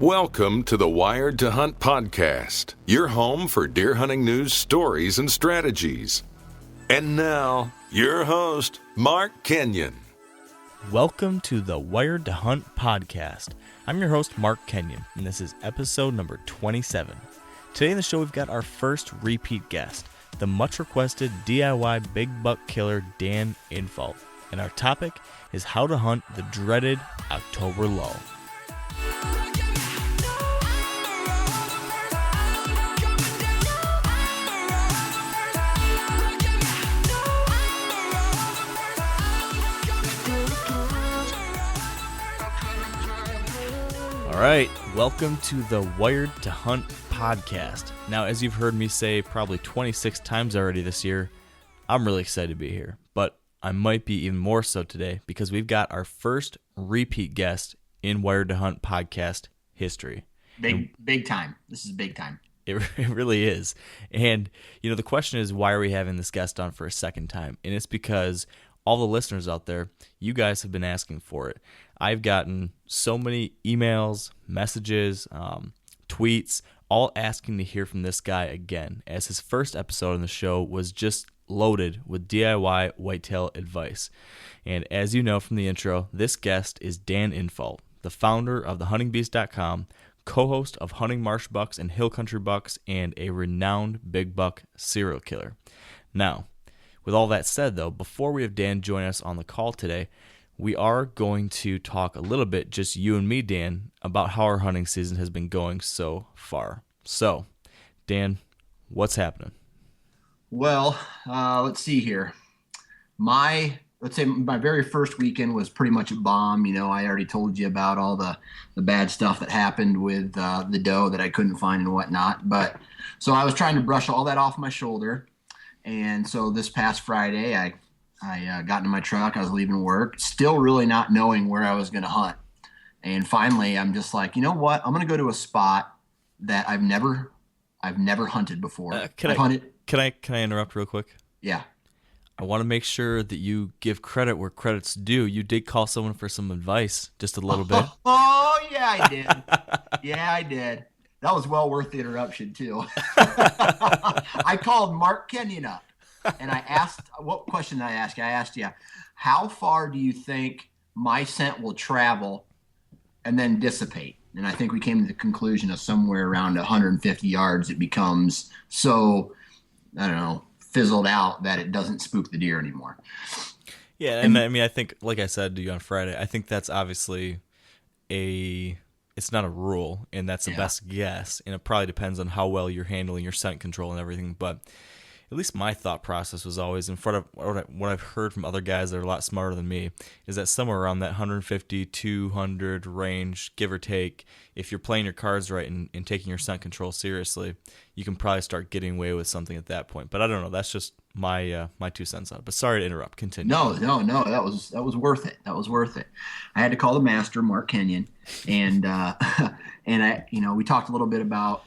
Welcome to the Wired to Hunt podcast, your home for deer hunting news, stories, and strategies. And now, your host, Mark Kenyon. Welcome to the Wired to Hunt podcast. I'm your host, Mark Kenyon, and this is episode number 27. Today in the show, we've got our first repeat guest, the much-requested DIY big buck killer, Dan Infalt. And our topic is how to hunt the dreaded October lull. All right, welcome to the Wired to Hunt podcast. Now, as you've heard me say probably 26 times already this year, I'm really excited to be here, but I might be even more so today because we've got our first repeat guest in Wired to Hunt podcast history. Big time. This is big time. It really is. And, you know, the question is, why are we having this guest on for a second time? And it's because all the listeners out there, you guys have been asking for it. I've gotten so many emails, messages, tweets, all asking to hear from this guy again, as his first episode on the show was just loaded with DIY whitetail advice. And as you know from the intro, this guest is Dan Infalt, the founder of thehuntingbeast.com, co-host of Hunting Marsh Bucks and Hill Country Bucks, and a renowned big buck serial killer. Now, with all that said, though, before we have Dan join us on the call today, we are going to talk a little bit, just you and me, Dan, about how our hunting season has been going so far. So, Dan, what's happening? Well, let's see here. My very first weekend was pretty much a bomb. You know, I already told you about all the bad stuff that happened with the doe that I couldn't find and whatnot. But so I was trying to brush all that off my shoulder. And so this past Friday, I got in my truck. I was leaving work, still really not knowing where I was going to hunt. And finally, I'm just like, you know what? I'm going to go to a spot that I've never hunted before. Can I interrupt real quick? Yeah. I want to make sure that you give credit where credit's due. You did call someone for some advice, just a little bit. Oh, yeah, I did. Yeah, I did. That was well worth the interruption, too. I called Mark Kenyon up. And I asked, what question did I ask you? I asked you, how far do you think my scent will travel and then dissipate? And I think we came to the conclusion of somewhere around 150 yards, it becomes so, I don't know, fizzled out that it doesn't spook the deer anymore. Yeah, and I mean, I think, like I said to you on Friday, I think that's obviously it's not a rule, and that's the best guess, and it probably depends on how well you're handling your scent control and everything, but at least my thought process was always, in front of what I've heard from other guys that are a lot smarter than me, is that somewhere around that 150, 200 range, give or take, if you're playing your cards right and taking your scent control seriously, you can probably start getting away with something at that point. But I don't know. That's just my 2 cents on it. But sorry to interrupt. Continue. No. That was worth it. That was worth it. I had to call the master, Mark Kenyon, and we talked a little bit about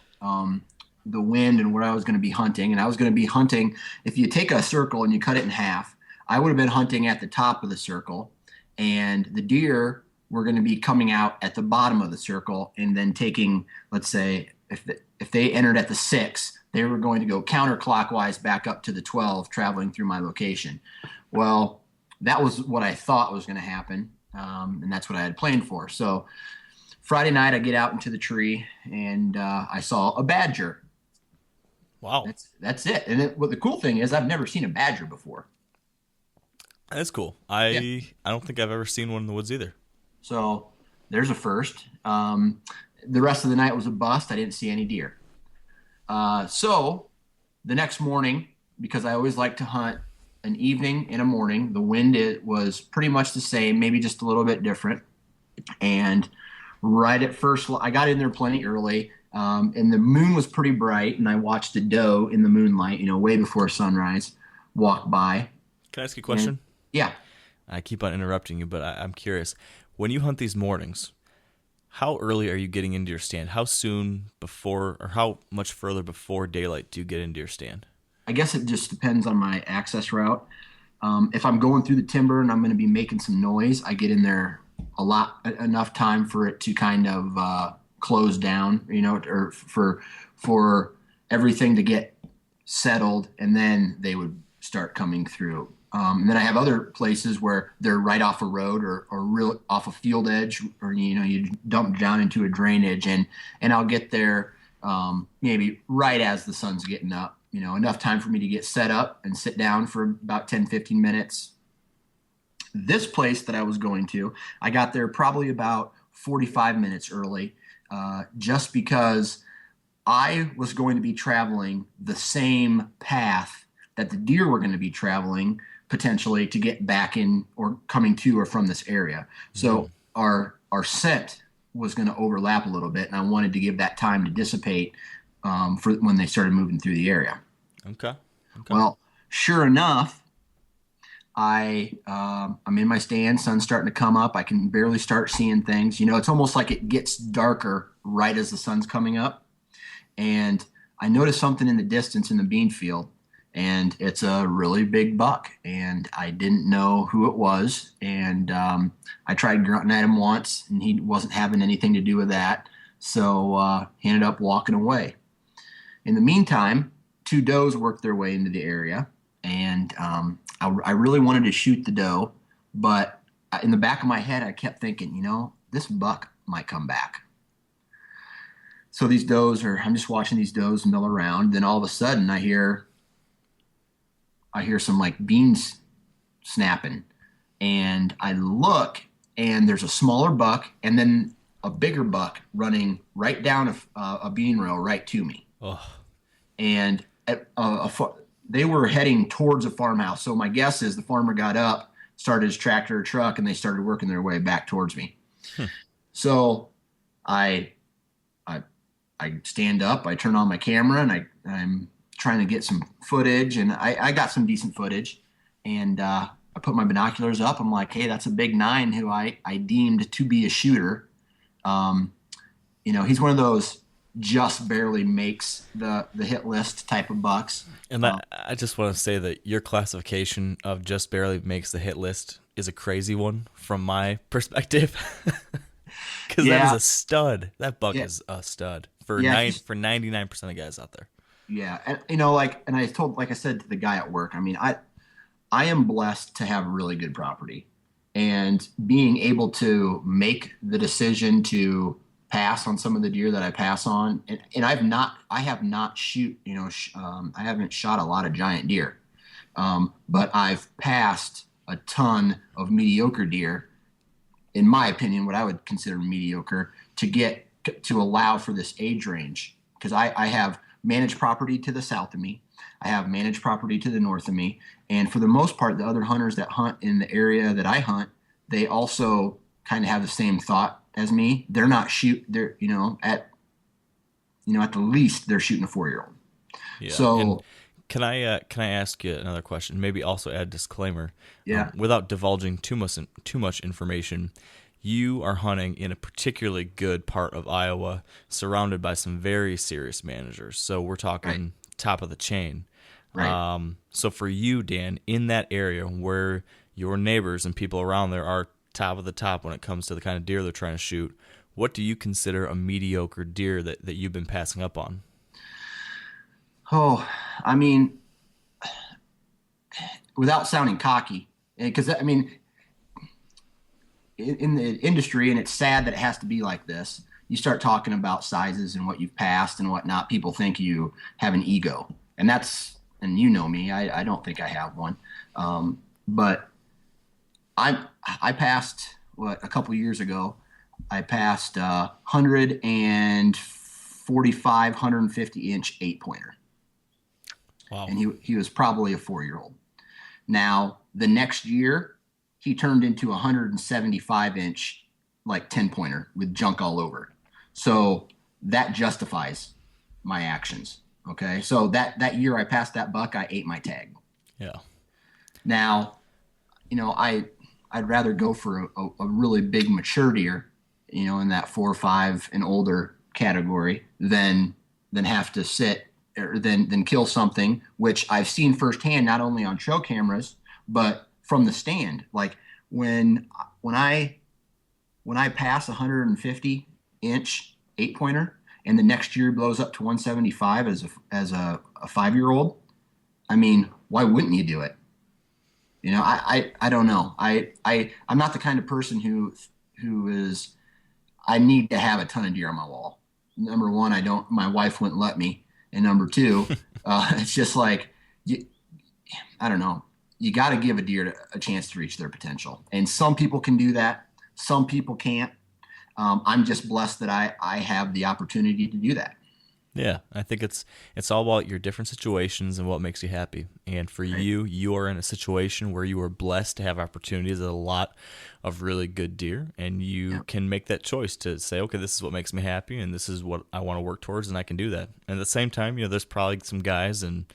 the wind and where I was going to be hunting. And I was going to be hunting, if you take a circle and you cut it in half, I would have been hunting at the top of the circle, and the deer were going to be coming out at the bottom of the circle, and then taking, let's say, if they entered at the 6, they were going to go counterclockwise back up to the 12, traveling through my location. Well, that was what I thought was going to happen, and that's what I had planned for. So Friday night, I get out into the tree, and I saw a badger. Wow. That's it. And what the cool thing is, I've never seen a badger before. That's cool. I don't think I've ever seen one in the woods either. So there's a first. The rest of the night was a bust. I didn't see any deer. So the next morning, because I always like to hunt an evening and a morning, the wind was pretty much the same, maybe just a little bit different. And right at first, I got in there plenty early. And the moon was pretty bright, and I watched a doe in the moonlight, way before sunrise, walk by. Can I ask you a question? Yeah. I keep on interrupting you, but I'm curious. When you hunt these mornings, how early are you getting into your stand? How soon before, or how much further before daylight do you get into your stand? I guess it just depends on my access route. If I'm going through the timber and I'm going to be making some noise, I get in there enough time for it to kind of close down, or for everything to get settled, and then they would start coming through. And then I have other places where they're right off a road or real off a field edge, or you dump down into a drainage, and I'll get there maybe right as the sun's getting up. Enough time for me to get set up and sit down for about 10, 15 minutes. This place that I was going to, I got there probably about 45 minutes early, just because I was going to be traveling the same path that the deer were going to be traveling potentially to get back in or coming to or from this area. So our scent was going to overlap a little bit, and I wanted to give that time to dissipate for when they started moving through the area. Okay. Well, sure enough, I'm in my stand. Sun's starting to come up. I can barely start seeing things. It's almost like it gets darker right as the sun's coming up. And I noticed something in the distance in the bean field, and it's a really big buck. And I didn't know who it was. And I tried grunting at him once, and he wasn't having anything to do with that. So he ended up walking away. In the meantime, 2 does worked their way into the area, and I really wanted to shoot the doe, but in the back of my head, I kept thinking, this buck might come back. So these does I'm just watching these does mill around. Then all of a sudden I hear some like beans snapping, and I look, and there's a smaller buck and then a bigger buck running right down a bean row right to me. Oh. And they were heading towards a farmhouse. So my guess is the farmer got up, started his tractor or truck, and they started working their way back towards me. So I stand up, I turn on my camera, and I'm trying to get some footage, and I got some decent footage. And I put my binoculars up. I'm like, hey, that's a big 9 who I deemed to be a shooter. He's one of those just barely makes the hit list type of bucks. And I just want to say that your classification of just barely makes the hit list is a crazy one from my perspective. Because that is a stud. That buck is a stud for 99% of guys out there. Yeah, and and I said to the guy at work, I am blessed to have really good property, and being able to make the decision to pass on some of the deer that I pass on, and I haven't shot a lot of giant deer, but I've passed a ton of mediocre deer, in my opinion, what I would consider mediocre, to allow for this age range, because I have managed property to the south of me, I have managed property to the north of me, and for the most part, the other hunters that hunt in the area that I hunt, they also kind of have the same thought as me. They're not they're at the least they're shooting a 4-year-old. Yeah. So and can I ask you another question? Maybe also add a disclaimer. Yeah. Without divulging too much information, you are hunting in a particularly good part of Iowa, surrounded by some very serious managers. So we're talking top of the chain. Right. So for you, Dan, in that area where your neighbors and people around there are top of the top when it comes to the kind of deer they're trying to shoot, what do you consider a mediocre deer that you've been passing up on? Oh, without sounding cocky, because in the industry, and it's sad that it has to be like this, you start talking about sizes and what you've passed and whatnot, people think you have an ego, and you know me, I don't think I have one, but I passed a couple years ago. I passed 145, 150 inch 8-pointer. Wow. And he was probably a 4-year-old. Now the next year, he turned into 175 inch like 10-pointer with junk all over. So that justifies my actions. Okay, so that year I passed that buck, I ate my tag. Yeah. Now, I'd rather go for a really big mature deer, in that 4 or 5 and older category than have to sit or than kill something, which I've seen firsthand, not only on trail cameras, but from the stand. Like when I pass 150 inch 8-pointer, and the next year blows up to 175 as a 5-year-old, I mean, why wouldn't you do it? You know, I don't know. I'm not the kind of person who is, I need to have a ton of deer on my wall. Number one, my wife wouldn't let me. And number two, it's just like, I don't know. You got to give a deer a chance to reach their potential. And some people can do that. Some people can't. I'm just blessed that I have the opportunity to do that. Yeah, I think it's all about your different situations and what makes you happy. And for Right. you are in a situation where you are blessed to have opportunities at a lot of really good deer, and you can make that choice to say, okay, this is what makes me happy, and this is what I want to work towards, and I can do that. And at the same time, there's probably some guys in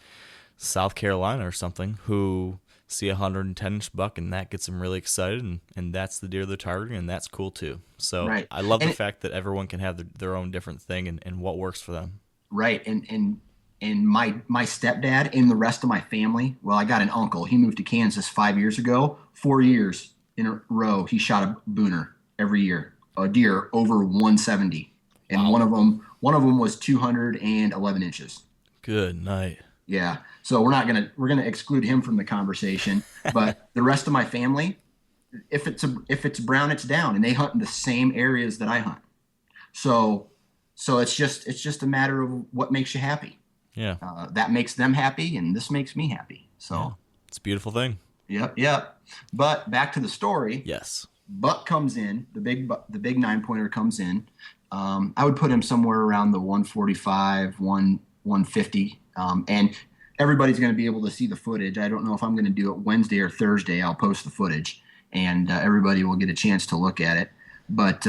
South Carolina or something who see a 110-inch buck, and that gets them really excited, and that's the deer they're targeting, and that's cool too. So Right. I love And the fact that everyone can have their own different thing and what works for them. Right. And my stepdad and the rest of my family, well, I got an uncle. He moved to Kansas 5 years ago. 4 years in a row, he shot a booner every year, a deer over 170. And Wow. one of them was 211 inches. Good night. Yeah. So we're gonna exclude him from the conversation. But the rest of my family, if it's brown, it's down, and they hunt in the same areas that I hunt. So it's just a matter of what makes you happy. Yeah. That makes them happy, and this makes me happy. So, Yeah. It's a beautiful thing. Yep. But back to the story. Yes. Buck comes in. The big 9-pointer comes in. I would put him somewhere around the 145, 150, and everybody's going to be able to see the footage. I don't know if I'm going to do it Wednesday or Thursday. I'll post the footage, and everybody will get a chance to look at it. But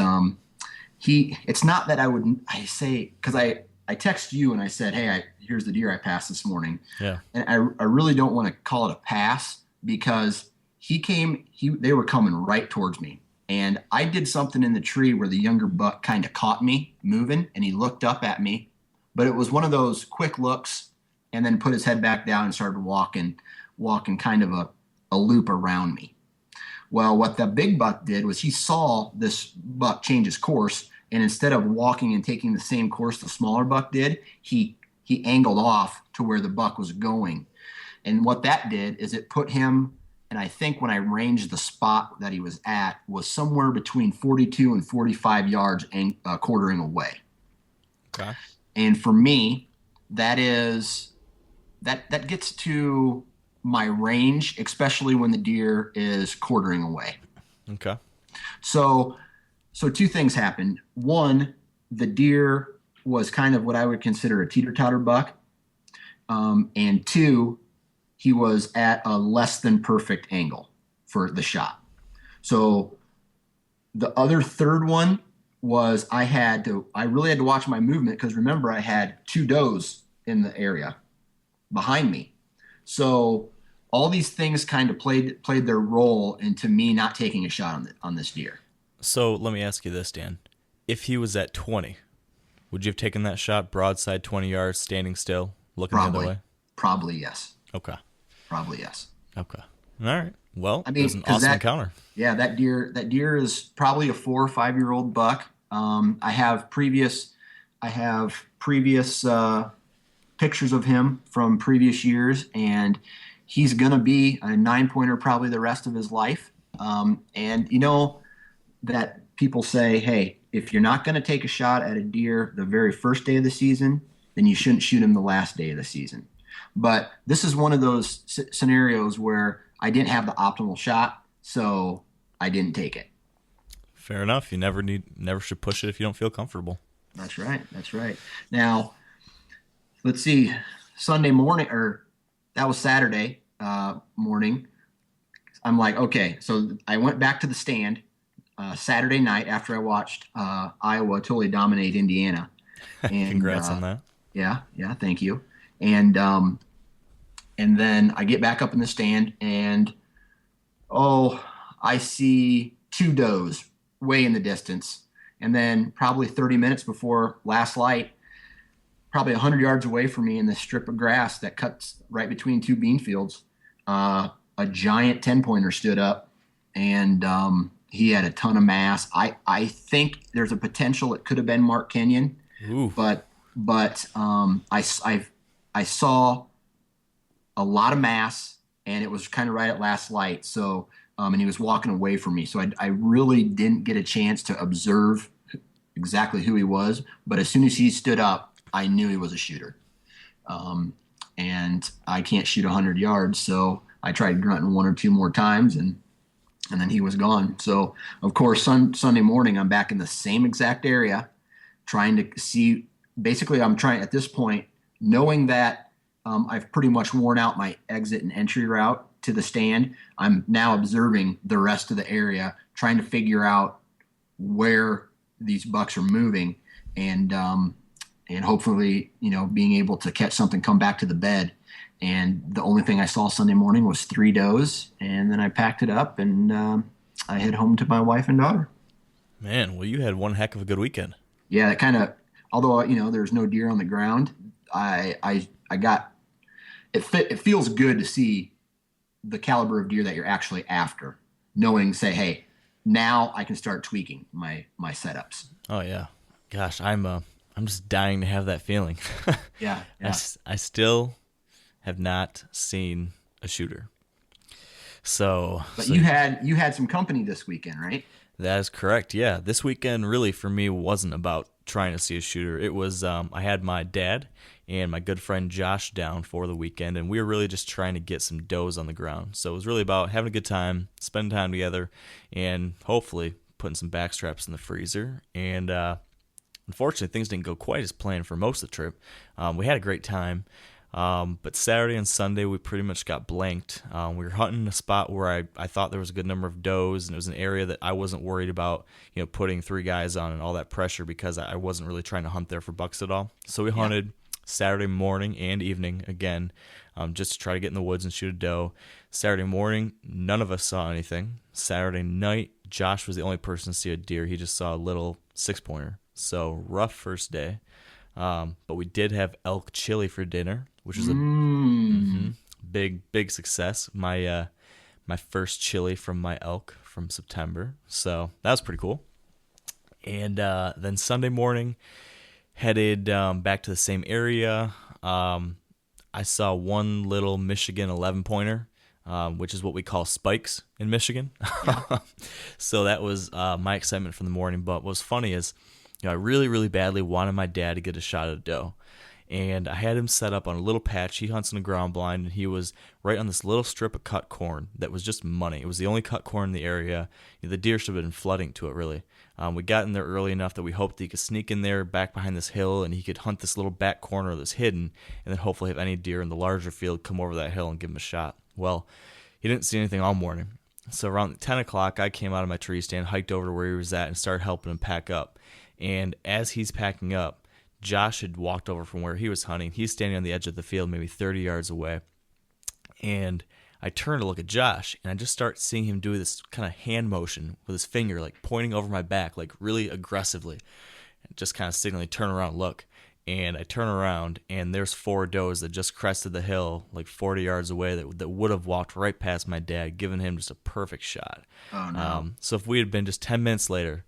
it's not that I say, because I text you and I said, hey, here's the deer I passed this morning. Yeah. And I really don't want to call it a pass, because they were coming right towards me. And I did something in the tree where the younger buck kind of caught me moving, and he looked up at me, but it was one of those quick looks, and then put his head back down and started walking kind of a loop around me. Well, what the big buck did was he saw this buck change his course, and instead of walking and taking the same course the smaller buck did, he angled off to where the buck was going. And what that did is it put him, and I think when I ranged the spot that he was at, was somewhere between 42 and 45 yards and quartering away. Okay. And for me, that gets to my range, especially when the deer is quartering away. Okay. So two things happened. One, the deer was kind of what I would consider a teeter-totter buck. And two, he was at a less than perfect angle for the shot. So the other third one was I really had to watch my movement, because remember, I had 2 does in the area behind me. So all these things kind of played their role into me not taking a shot on this deer. So let me ask you this, Dan. If he was at 20, would you have taken that shot broadside 20 yards, standing still, looking the other way? Probably yes. Okay. Probably yes. Okay. All right. Well, I mean, it was an awesome encounter. Yeah, that deer is probably a 4 or 5 year old buck. I have previous pictures of him from previous years, and he's gonna be a 9-pointer probably the rest of his life. And that people say, hey, if you're not gonna take a shot at a deer the very first day of the season, then you shouldn't shoot him the last day of the season. But this is one of those scenarios where I didn't have the optimal shot, so I didn't take it. Fair enough. You never should push it if you don't feel comfortable. That's right. Now, let's see. Sunday morning, or that was Saturday morning. I'm like, okay. So I went back to the stand Saturday night after I watched Iowa totally dominate Indiana. And, Congrats on that. Yeah, thank you. And then I get back up in the stand, and I see 2 does way in the distance. And then probably 30 minutes before last light, probably 100 yards away from me in this strip of grass that cuts right between 2 bean fields, a giant 10-pointer stood up, and He had a ton of mass. I think there's a potential it could have been Mark Kenyon, Ooh. but I saw a lot of mass, and it was kind of right at last light. So, and he was walking away from me. So I really didn't get a chance to observe exactly who he was. But as soon as he stood up, I knew he was a shooter. And I can't shoot 100 yards. So I tried grunting one or two more times, and then he was gone. So, of course, Sunday morning, I'm back in the same exact area trying to see. Basically, I'm trying at this point, knowing that I've pretty much worn out my exit and entry route to the stand. I'm now observing the rest of the area, trying to figure out where these bucks are moving, and hopefully, being able to catch something, come back to the bed. And the only thing I saw Sunday morning was 3 does, and then I packed it up and I head home to my wife and daughter. Man, well, you had one heck of a good weekend. Yeah, that kind of. Although there's no deer on the ground, I got it. It feels good to see the caliber of deer that you're actually after, knowing, say, hey, now I can start tweaking my setups. Oh yeah, gosh, I'm just dying to have that feeling. Yeah. I still have not seen a shooter. But you had some company this weekend, right? That is correct. Yeah, this weekend really for me wasn't about trying to see a shooter. It was I had my dad and my good friend Josh down for the weekend, and we were really just trying to get some does on the ground. So it was really about having a good time, spending time together, and hopefully putting some backstraps in the freezer. And unfortunately, things didn't go quite as planned for most of the trip. We had a great time. But Saturday and Sunday, we pretty much got blanked. We were hunting a spot where I thought there was a good number of does, and it was an area that I wasn't worried about, putting 3 guys on and all that pressure, because I wasn't really trying to hunt there for bucks at all. So we hunted Saturday morning and evening again, just to try to get in the woods and shoot a doe. Saturday morning, none of us saw anything. Saturday night, Josh was the only person to see a deer. He just saw a little 6-pointer. So rough first day. But we did have elk chili for dinner, which was a big success. My first chili from my elk from September, so that was pretty cool. And then Sunday morning, headed back to the same area. I saw one little Michigan 11-pointer, which is what we call spikes in Michigan. Yeah. So that was my excitement from the morning. But what was funny is, I really, really badly wanted my dad to get a shot at a doe. And I had him set up on a little patch. He hunts in the ground blind, and he was right on this little strip of cut corn that was just money. It was the only cut corn in the area. The deer should have been flooding to it, really. We got in there early enough that we hoped that he could sneak in there back behind this hill, and he could hunt this little back corner that's hidden, and then hopefully have any deer in the larger field come over that hill and give him a shot. Well, he didn't see anything all morning. So around 10 o'clock, I came out of my tree stand, hiked over to where he was at, and started helping him pack up. And as he's packing up, Josh had walked over from where he was hunting. He's standing on the edge of the field, maybe 30 yards away. And I turn to look at Josh, and I just start seeing him do this kind of hand motion with his finger, like pointing over my back, like really aggressively, just kind of signaling, turn around, look. And I turn around, and there's 4 does that just crested the hill, like 40 yards away, that would have walked right past my dad, giving him just a perfect shot. Oh, no. So if we had been just 10 minutes later,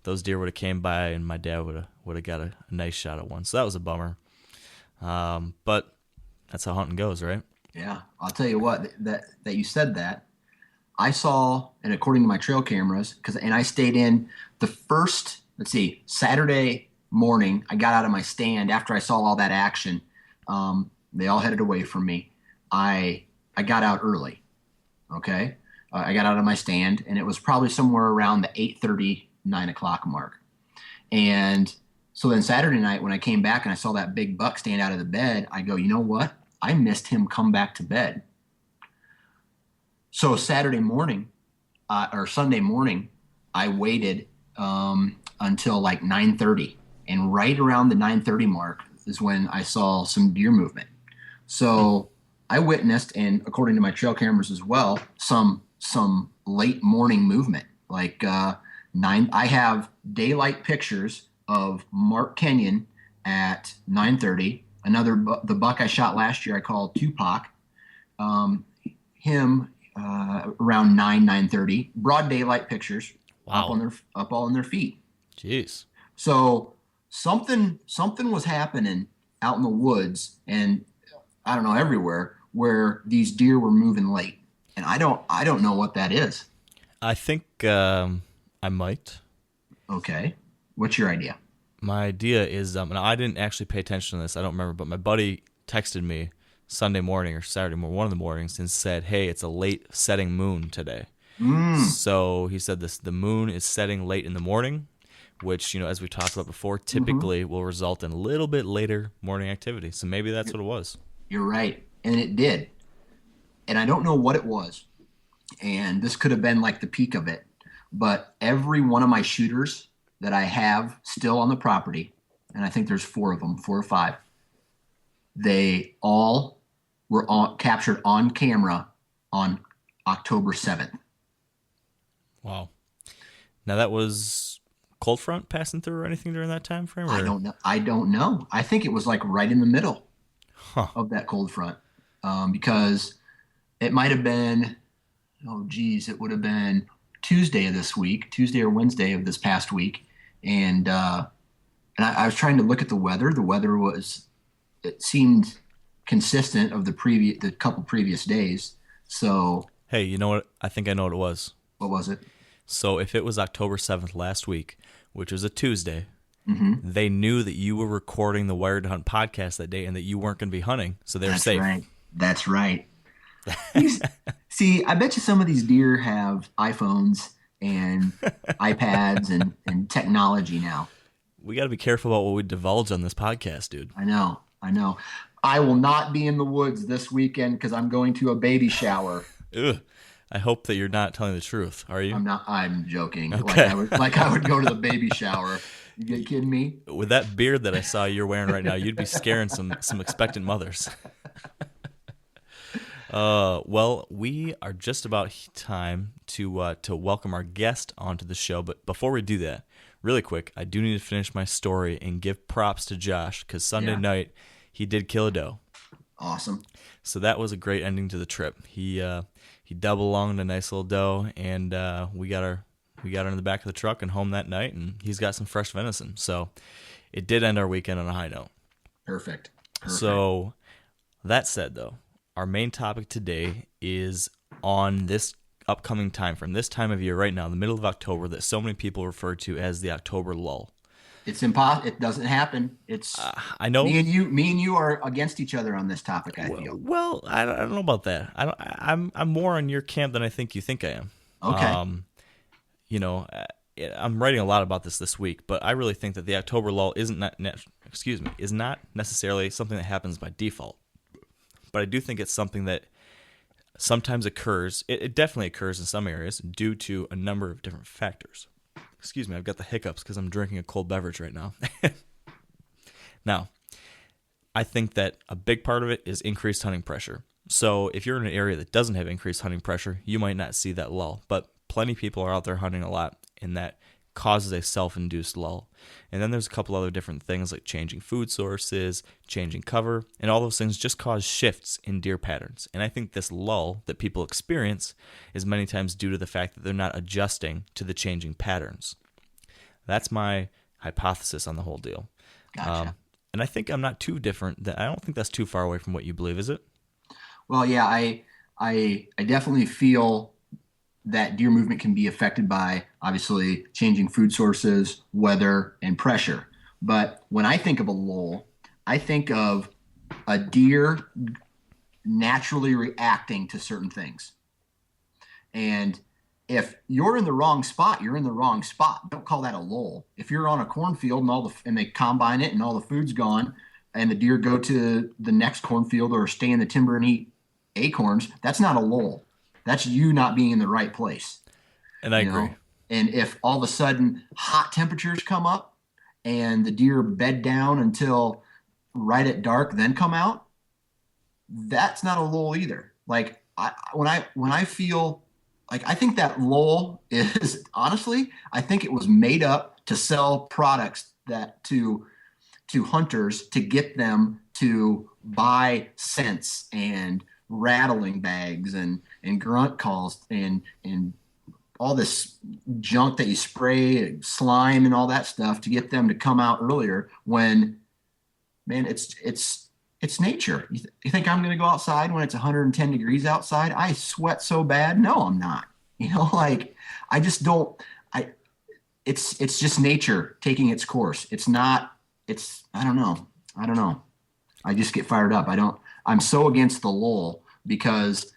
those deer would have came by, and my dad would have got a nice shot at one. So that was a bummer. But that's how hunting goes, right? Yeah, I'll tell you what. That you said that, I saw, and according to my trail cameras, and I stayed in the first. Let's see, Saturday morning, I got out of my stand after I saw all that action. They all headed away from me. I got out early. Okay, I got out of my stand, and it was probably somewhere around the 8:30. 9 o'clock mark. And so then Saturday night, when I came back and I saw that big buck stand out of the bed, I go, you know what? I missed him come back to bed. So Saturday morning, or Sunday morning, I waited until like 9:30. And right around the 9:30 mark is when I saw some deer movement. So I witnessed, and according to my trail cameras as well, some late morning movement. Like I have daylight pictures of Mark Kenyon at 9:30. The buck I shot last year, I called Tupac. Him around 9:30. Broad daylight pictures. Wow. up all on their feet. Jeez. So something was happening out in the woods, and I don't know, everywhere, where these deer were moving late, and I don't know what that is. I think I might. Okay, what's your idea? My idea is, and I didn't actually pay attention to this. I don't remember, but my buddy texted me Sunday morning or Saturday morning, one of the mornings, and said, "Hey, it's a late setting moon today." So he said the moon is setting late in the morning, which, as we talked about before, typically will result in a little bit later morning activity. So maybe that's what it was. You're right, and it did, and I don't know what it was, and this could have been like the peak of it, but every one of my shooters that I have still on the property, and I think there's 4 or 5, they all were captured on camera on October 7th. Wow. Now that was cold front passing through or anything during that time frame? Or? I don't know. I think it was like right in the middle of that cold front, because it might have been, it would have been Tuesday or Wednesday of this past week. And I was trying to look at the weather. The weather it seemed consistent of the couple previous days. So, hey, you know what? I think I know what it was. What was it? So if it was October 7th last week, which was a Tuesday, they knew that you were recording the Wired to Hunt podcast that day and that you weren't going to be hunting, so they were safe. Right. That's right. See, I bet you some of these deer have iPhones and iPads and technology now. We got to be careful about what we divulge on this podcast, dude. I know. I will not be in the woods this weekend because I'm going to a baby shower. Ugh. I hope that you're not telling the truth. Are you? I'm not. I'm joking. Okay. Like I would go to the baby shower. You kidding me? With that beard that I saw you're wearing right now, you'd be scaring some expectant mothers. Well, we are just about time to welcome our guest onto the show. But before we do that, really quick, I do need to finish my story and give props to Josh because Sunday night he did kill a doe. Awesome. So that was a great ending to the trip. He double lunged a nice little doe, and we got her in the back of the truck and home that night, and he's got some fresh venison. So it did end our weekend on a high note. Perfect. So that said, though, our main topic today is on this upcoming time frame, this time of year right now, the middle of October, that so many people refer to as the October lull. It's impossible. It doesn't happen. It's I know me and you are against each other on this topic. I feel. Well, I don't know about that. I'm more on your camp than I think you think I am. Okay. I'm writing a lot about this week, but I really think that the October lull is not necessarily something that happens by default. But I do think it's something that sometimes occurs. It definitely occurs in some areas due to a number of different factors. Excuse me, I've got the hiccups because I'm drinking a cold beverage right now. Now, I think that a big part of it is increased hunting pressure. So if you're in an area that doesn't have increased hunting pressure, you might not see that lull. But plenty of people are out there hunting a lot, and that causes a self-induced lull. And then there's a couple other different things like changing food sources, changing cover, and all those things just cause shifts in deer patterns. And I think this lull that people experience is many times due to the fact that they're not adjusting to the changing patterns. That's my hypothesis on the whole deal. Gotcha. And I think I'm not too different. I don't think that's too far away from what you believe, is it? Well, yeah, I definitely feel that deer movement can be affected by, obviously, changing food sources, weather, and pressure. But when I think of a lull, I think of a deer naturally reacting to certain things. And if you're in the wrong spot, you're in the wrong spot. Don't call that a lull. If you're on a cornfield and they combine it and all the food's gone, and the deer go to the next cornfield or stay in the timber and eat acorns, that's not a lull. That's you not being in the right place. And I agree. And if all of a sudden hot temperatures come up and the deer bed down until right at dark, then come out, that's not a lull either. Like when I feel like, I think that lull is, honestly, I think it was made up to sell products that to hunters to get them to buy scents and rattling bags and grunt calls and all this junk that you spray, slime and all that stuff to get them to come out earlier when, man, it's nature. You think I'm going to go outside when it's 110 degrees outside? I sweat so bad. No, I'm not. Like I just don't, it's just nature taking its course. It's not, I don't know. I just get fired up. I'm so against the lull because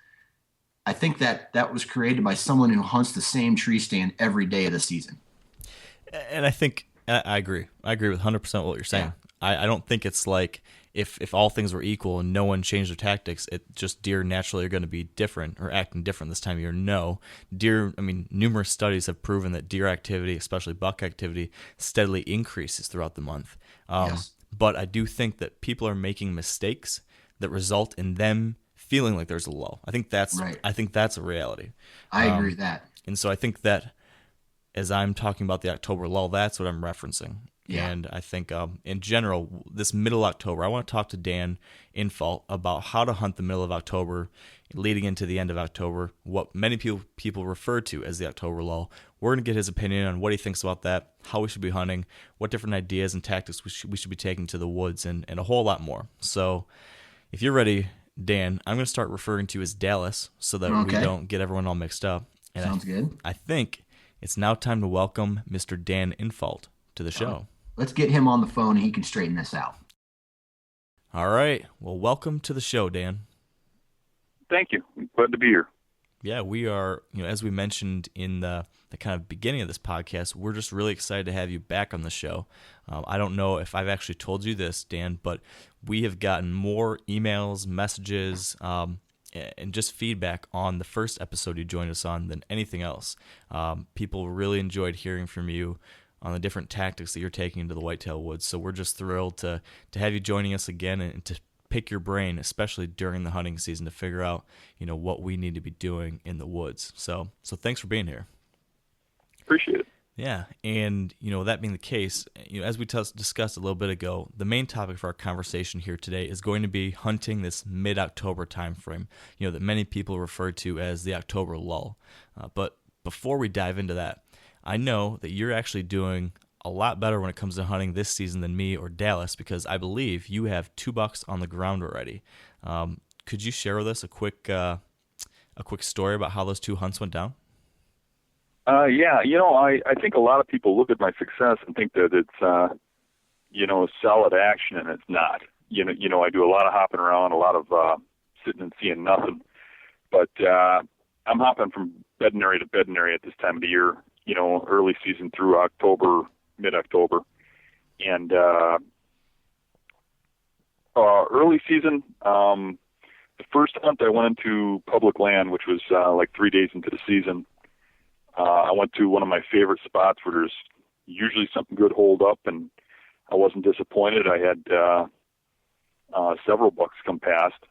I think that was created by someone who hunts the same tree stand every day of the season. And I agree. I agree with 100% what you're saying. Yeah. I don't think it's like if all things were equal and no one changed their tactics, it just deer naturally are going to be different or acting different this time of year. No. Numerous studies have proven that deer activity, especially buck activity, steadily increases throughout the month. Yes. But I do think that people are making mistakes that result in them feeling like there's a lull. I think that's right. I think that's a reality. I agree with that. And so I think that as I'm talking about the October lull, that's what I'm referencing. Yeah. And I think in general, this middle October, I want to talk to Dan Infalt about how to hunt the middle of October, leading into the end of October, what many people refer to as the October lull. We're going to get his opinion on what he thinks about that, how we should be hunting, what different ideas and tactics we should be taking to the woods, and a whole lot more. So if you're ready, Dan, I'm going to start referring to you as Dallas so that we don't get everyone all mixed up. And Sounds good. I think it's now time to welcome Mr. Dan Infalt to the show. Let's get him on the phone and he can straighten this out. All right. Well, welcome to the show, Dan. Thank you. Glad to be here. Yeah, we are, as we mentioned in the kind of beginning of this podcast, we're just really excited to have you back on the show. I don't know if I've actually told you this, Dan, but we have gotten more emails, messages, and just feedback on the first episode you joined us on than anything else. People really enjoyed hearing from you on the different tactics that you're taking into the whitetail woods. So we're just thrilled to have you joining us again and to pick your brain, especially during the hunting season, to figure out, what we need to be doing in the woods. So thanks for being here. Appreciate it. Yeah, and that being the case, as we discussed a little bit ago, the main topic for our conversation here today is going to be hunting this mid-October time frame, that many people refer to as the October lull. But before we dive into that, I know that you're actually doing a lot better when it comes to hunting this season than me or Dallas, because I believe you have 2 bucks on the ground already. Could you share with us a quick story about how those 2 hunts went down? Yeah, I think a lot of people look at my success and think that it's, solid action, and it's not. I do a lot of hopping around, a lot of sitting and seeing nothing. But I'm hopping from bedding area to bedding area at this time of the year, early season through October, mid-October. And early season, the first hunt I went into public land, which was like 3 days into the season. I went to one of my favorite spots where there's usually something good holed up, and I wasn't disappointed. I had several bucks come past.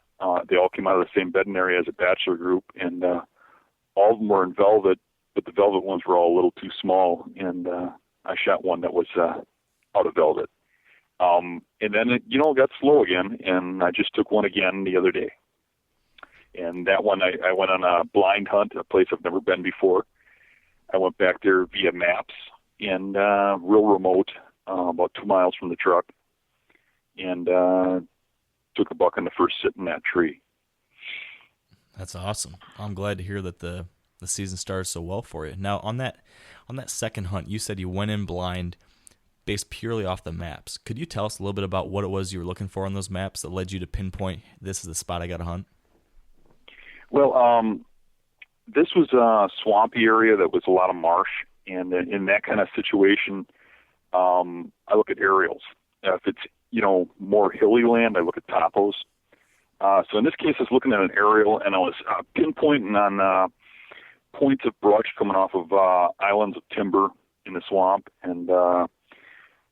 They all came out of the same bedding area as a bachelor group, and all of them were in velvet, but the velvet ones were all a little too small, and I shot one that was out of velvet. And then it got slow again, and I just took one again the other day. And that one, I went on a blind hunt, a place I've never been before. I went back there via maps and real remote, about 2 miles from the truck, and took a buck on the first sit in that tree. That's awesome. I'm glad to hear that the season started so well for you. Now, on that second hunt, you said you went in blind based purely off the maps. Could you tell us a little bit about what it was you were looking for on those maps that led you to pinpoint this is the spot I got to hunt? Well, this was a swampy area that was a lot of marsh, and in that kind of situation, I look at aerials. If it's, more hilly land, I look at topos. So in this case, I was looking at an aerial, and I was pinpointing on points of brush coming off of islands of timber in the swamp, and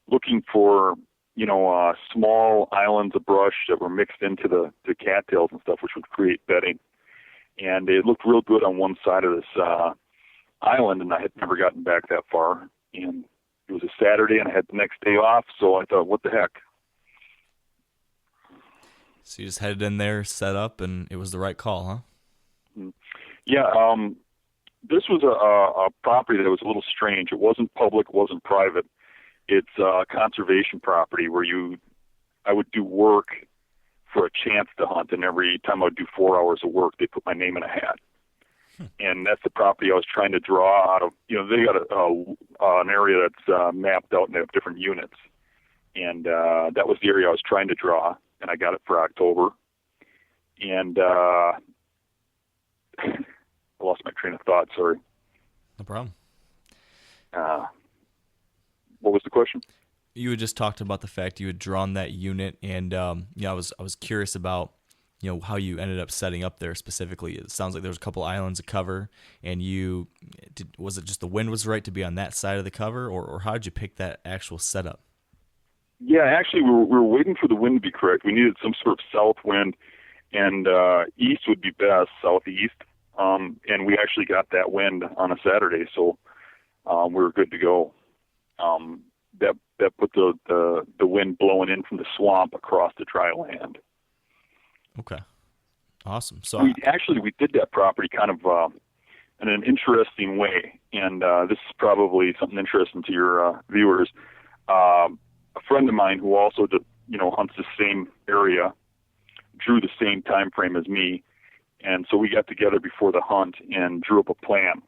looking for, small islands of brush that were mixed into the cattails and stuff, which would create bedding. And it looked real good on one side of this island, and I had never gotten back that far. And it was a Saturday, and I had the next day off, so I thought, what the heck? So you just headed in there, set up, and it was the right call, huh? Yeah. this was a property that was a little strange. It wasn't public, wasn't private. It's a conservation property where I would do work for a chance to hunt, and every time I would do 4 hours of work, they put my name in a hat. And that's the property I was trying to draw out of. They got an area that's mapped out and they have different units. And that was the area I was trying to draw, and I got it for October. And I lost my train of thought, sorry. No problem. What was the question? You had just talked about the fact you had drawn that unit, and I was curious about how you ended up setting up there specifically. It sounds like there was a couple islands of cover, and was it just the wind was right to be on that side of the cover, or how did you pick that actual setup? Yeah, actually, we were waiting for the wind to be correct. We needed some sort of south wind, and east would be best, southeast. And we actually got that wind on a Saturday, so we were good to go. That put the wind blowing in from the swamp across the dry land. Okay, awesome. So we did that property kind of in an interesting way, and this is probably something interesting to your viewers. A friend of mine who also hunts the same area drew the same time frame as me, and so we got together before the hunt and drew up a plan.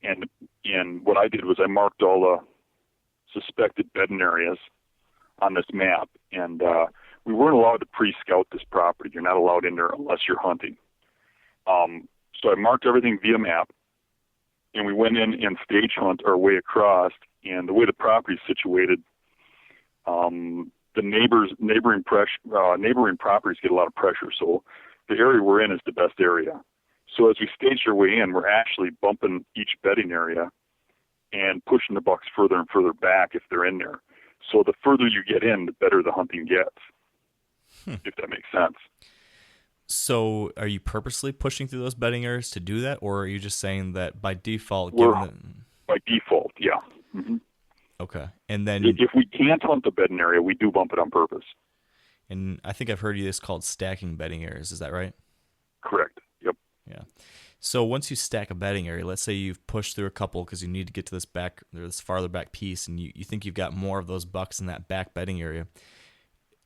And what I did was I marked all the suspected bedding areas on this map, and we weren't allowed to pre-scout this property. You're not allowed in there unless you're hunting. So I marked everything via map, and we went in and stage hunt our way across. And the way the property is situated, the neighboring properties get a lot of pressure. So the area we're in is the best area. So as we staged our way in, we're actually bumping each bedding area and pushing the bucks further and further back if they're in there. So the further you get in, the better the hunting gets, if that makes sense. So are you purposely pushing through those bedding areas to do that, or are you just saying that by default? By default, yeah. Mm-hmm. Okay. And then if we can't hunt the bedding area, we do bump it on purpose. And I think I've heard this called stacking bedding areas. Is that right? Correct. Yep. Yeah. So once you stack a bedding area, let's say you've pushed through a couple because you need to get to this farther back piece, and you think you've got more of those bucks in that back bedding area.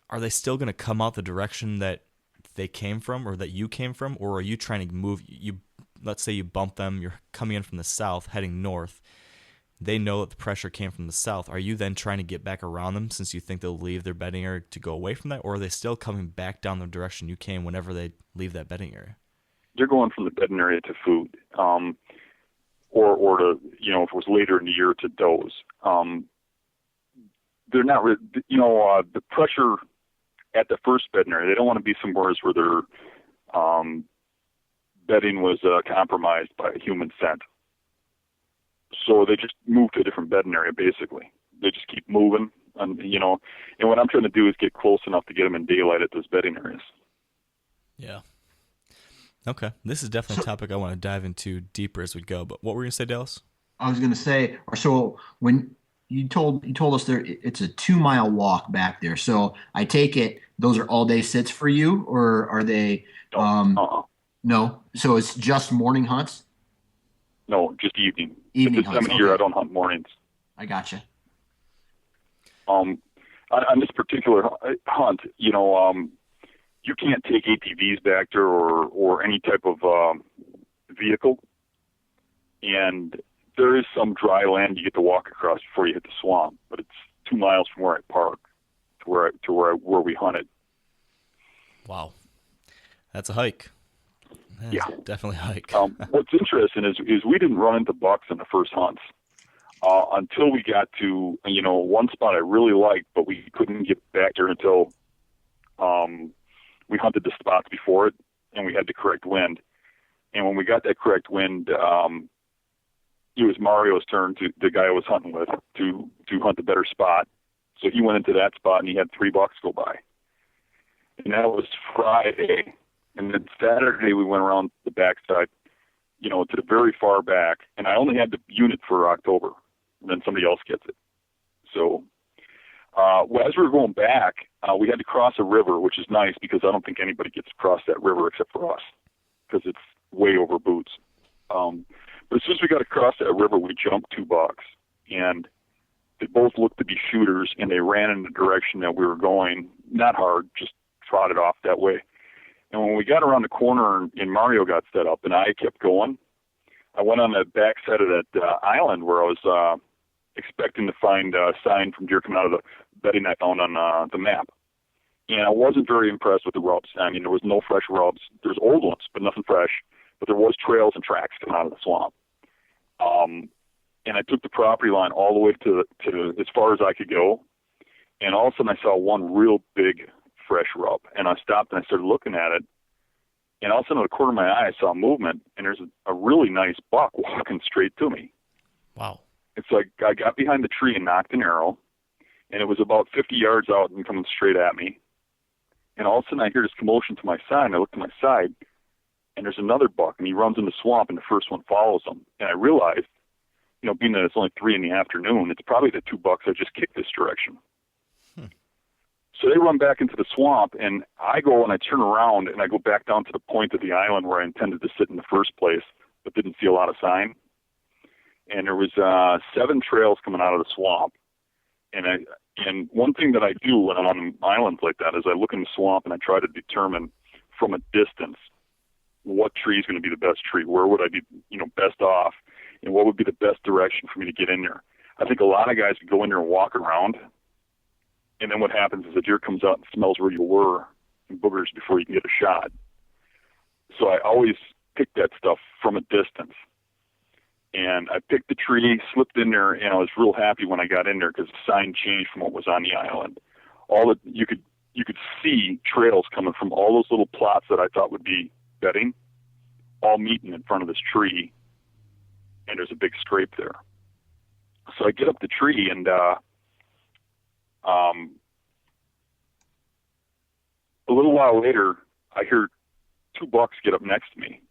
Are they still going to come out the direction that they came from, or that you came from, or are you trying to move? Let's say you bump them. You're coming in from the south, heading north. They know that the pressure came from the south. Are you then trying to get back around them since you think they'll leave their bedding area to go away from that, or are they still coming back down the direction you came whenever they leave that bedding area? They're going from the bedding area to food, or to, if it was later in the year, to does. They're not, the pressure at the first bedding area, they don't want to be somewhere where their bedding was compromised by a human scent. So they just move to a different bedding area, basically. They just keep moving, and what I'm trying to do is get close enough to get them in daylight at those bedding areas. Yeah. Okay. This is definitely a topic I want to dive into deeper as we go, but what were you going to say, Dallas? I was going to say, so when you told us there, it's a 2-mile walk back there. So I take it those are all day sits for you, or are they, no? So it's just morning hunts? No, just evening. Evening At this time of the year, I don't hunt mornings. I gotcha. On this particular hunt, you can't take ATVs back there or any type of vehicle. And there is some dry land you get to walk across before you hit the swamp, but it's 2 miles from where I park to where we hunted. Wow, that's a hike. That is definitely a hike. What's interesting is we didn't run into bucks in the first hunts until we got to one spot I really liked, but we couldn't get back there until we hunted the spots before it, and we had the correct wind. And when we got that correct wind, it was Mario's turn, the guy I was hunting with, to hunt the better spot. So he went into that spot, and he had 3 bucks go by. And that was Friday. And then Saturday we went around the backside, to the very far back. And I only had the unit for October, and then somebody else gets it. So as we were going back, we had to cross a river, which is nice because I don't think anybody gets across that river except for us because it's way over boots. But as soon as we got across that river, we jumped 2 bucks, and they both looked to be shooters, and they ran in the direction that we were going. Not hard, just trotted off that way. And when we got around the corner and Mario got set up and I kept going, I went on the back side of that island where I was expecting to find a sign from deer coming out of the bedding I found on the map. And I wasn't very impressed with the rubs. I mean, there was no fresh rubs. There's old ones, but nothing fresh. But there was trails and tracks coming out of the swamp. And I took the property line all the way to as far as I could go. And all of a sudden I saw one real big fresh rub. And I stopped and I started looking at it. And all of a sudden, out of the corner of my eye, I saw movement, and there's a really nice buck walking straight to me. Wow. It's like I got behind the tree and knocked an arrow, and it was about 50 yards out and coming straight at me. And all of a sudden, I hear this commotion to my side, and I look to my side, and there's another buck, and he runs in the swamp, and the first one follows him. And I realized, being that it's only 3 p.m, it's probably the 2 bucks I just kicked this direction. So they run back into the swamp, and I go and I turn around, and I go back down to the point of the island where I intended to sit in the first place, but didn't see a lot of sign. And there was 7 trails coming out of the swamp. And one thing that I do when I'm on islands like that is I look in the swamp and I try to determine from a distance what tree is going to be the best tree, where would I be, best off, and what would be the best direction for me to get in there. I think a lot of guys would go in there and walk around, and then what happens is a deer comes out and smells where you were and boogers before you can get a shot. So I always pick that stuff from a distance. And I picked the tree, slipped in there, and I was real happy when I got in there because the sign changed from what was on the island. You could see trails coming from all those little plots that I thought would be bedding, all meeting in front of this tree, and there's a big scrape there. So I get up the tree, and a little while later, I hear 2 bucks get up next to me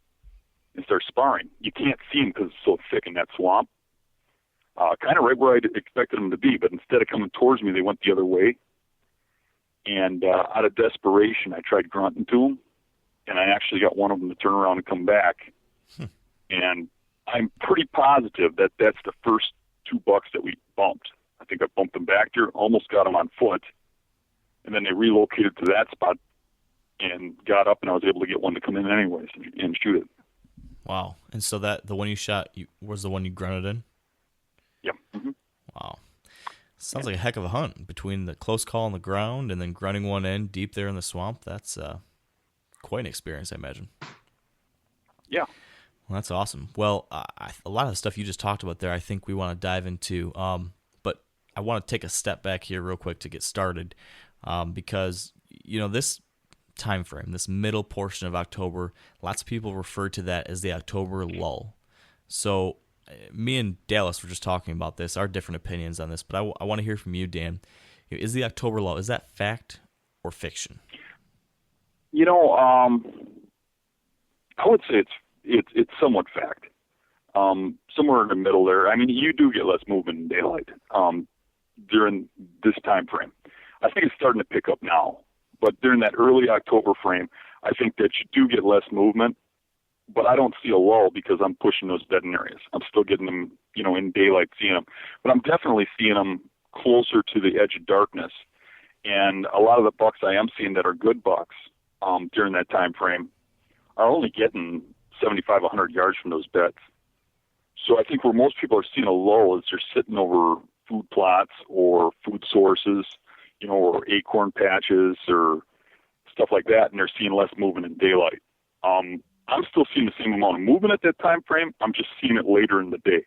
and start sparring. You can't see them because it's so thick in that swamp. Kind of right where I expected them to be, but instead of coming towards me, they went the other way. And out of desperation, I tried grunting to them, and I actually got one of them to turn around and come back. And I'm pretty positive that that's the first 2 bucks that we bumped. I think I bumped them back there, almost got them on foot, and then they relocated to that spot and got up, and I was able to get one to come in anyways and shoot it. Wow. And so the one you shot was the one you grunted in? Yep. Mm-hmm. Wow. Sounds like a heck of a hunt between the close call on the ground and then grunting one in deep there in the swamp. That's quite an experience, I imagine. Yeah. Well, that's awesome. Well, a lot of the stuff you just talked about there, I think we want to dive into. But I want to take a step back here real quick to get started, because this time frame, this middle portion of October, lots of people refer to that as the October lull. So me and Dallas were just talking about this, our different opinions on this, but I want to hear from you, Dan. Is the October lull, is that fact or fiction? I would say it's somewhat fact. Somewhere in the middle there. I mean, you do get less movement in daylight during this time frame. I think it's starting to pick up now. But during that early October frame, I think that you do get less movement, but I don't see a lull because I'm pushing those bedding areas. I'm still getting them, in daylight, seeing them. But I'm definitely seeing them closer to the edge of darkness. And a lot of the bucks I am seeing that are good bucks during that time frame are only getting 75, 100 yards from those beds. So I think where most people are seeing a lull is they're sitting over food plots or food sources, or acorn patches or stuff like that, and they're seeing less movement in daylight. I'm still seeing the same amount of movement at that time frame. I'm just seeing it later in the day.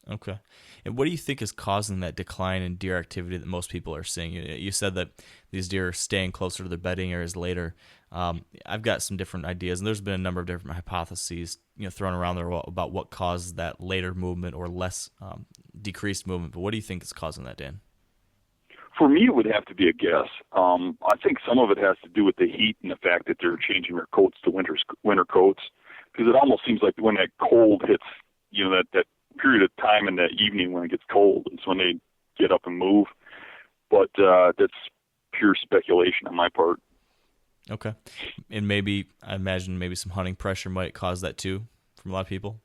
Okay. And what do you think is causing that decline in deer activity that most people are seeing? You said that these deer are staying closer to their bedding areas later. I've got some different ideas, and there's been a number of different hypotheses thrown around there about what caused that later movement or less decreased movement. But what do you think is causing that, Dan? For me, it would have to be a guess. I think some of it has to do with the heat and the fact that they're changing their coats to winter coats, because it almost seems like when that cold hits, that period of time in the evening when it gets cold is when they get up and move. But that's pure speculation on my part. Okay. And I imagine maybe some hunting pressure might cause that too from a lot of people?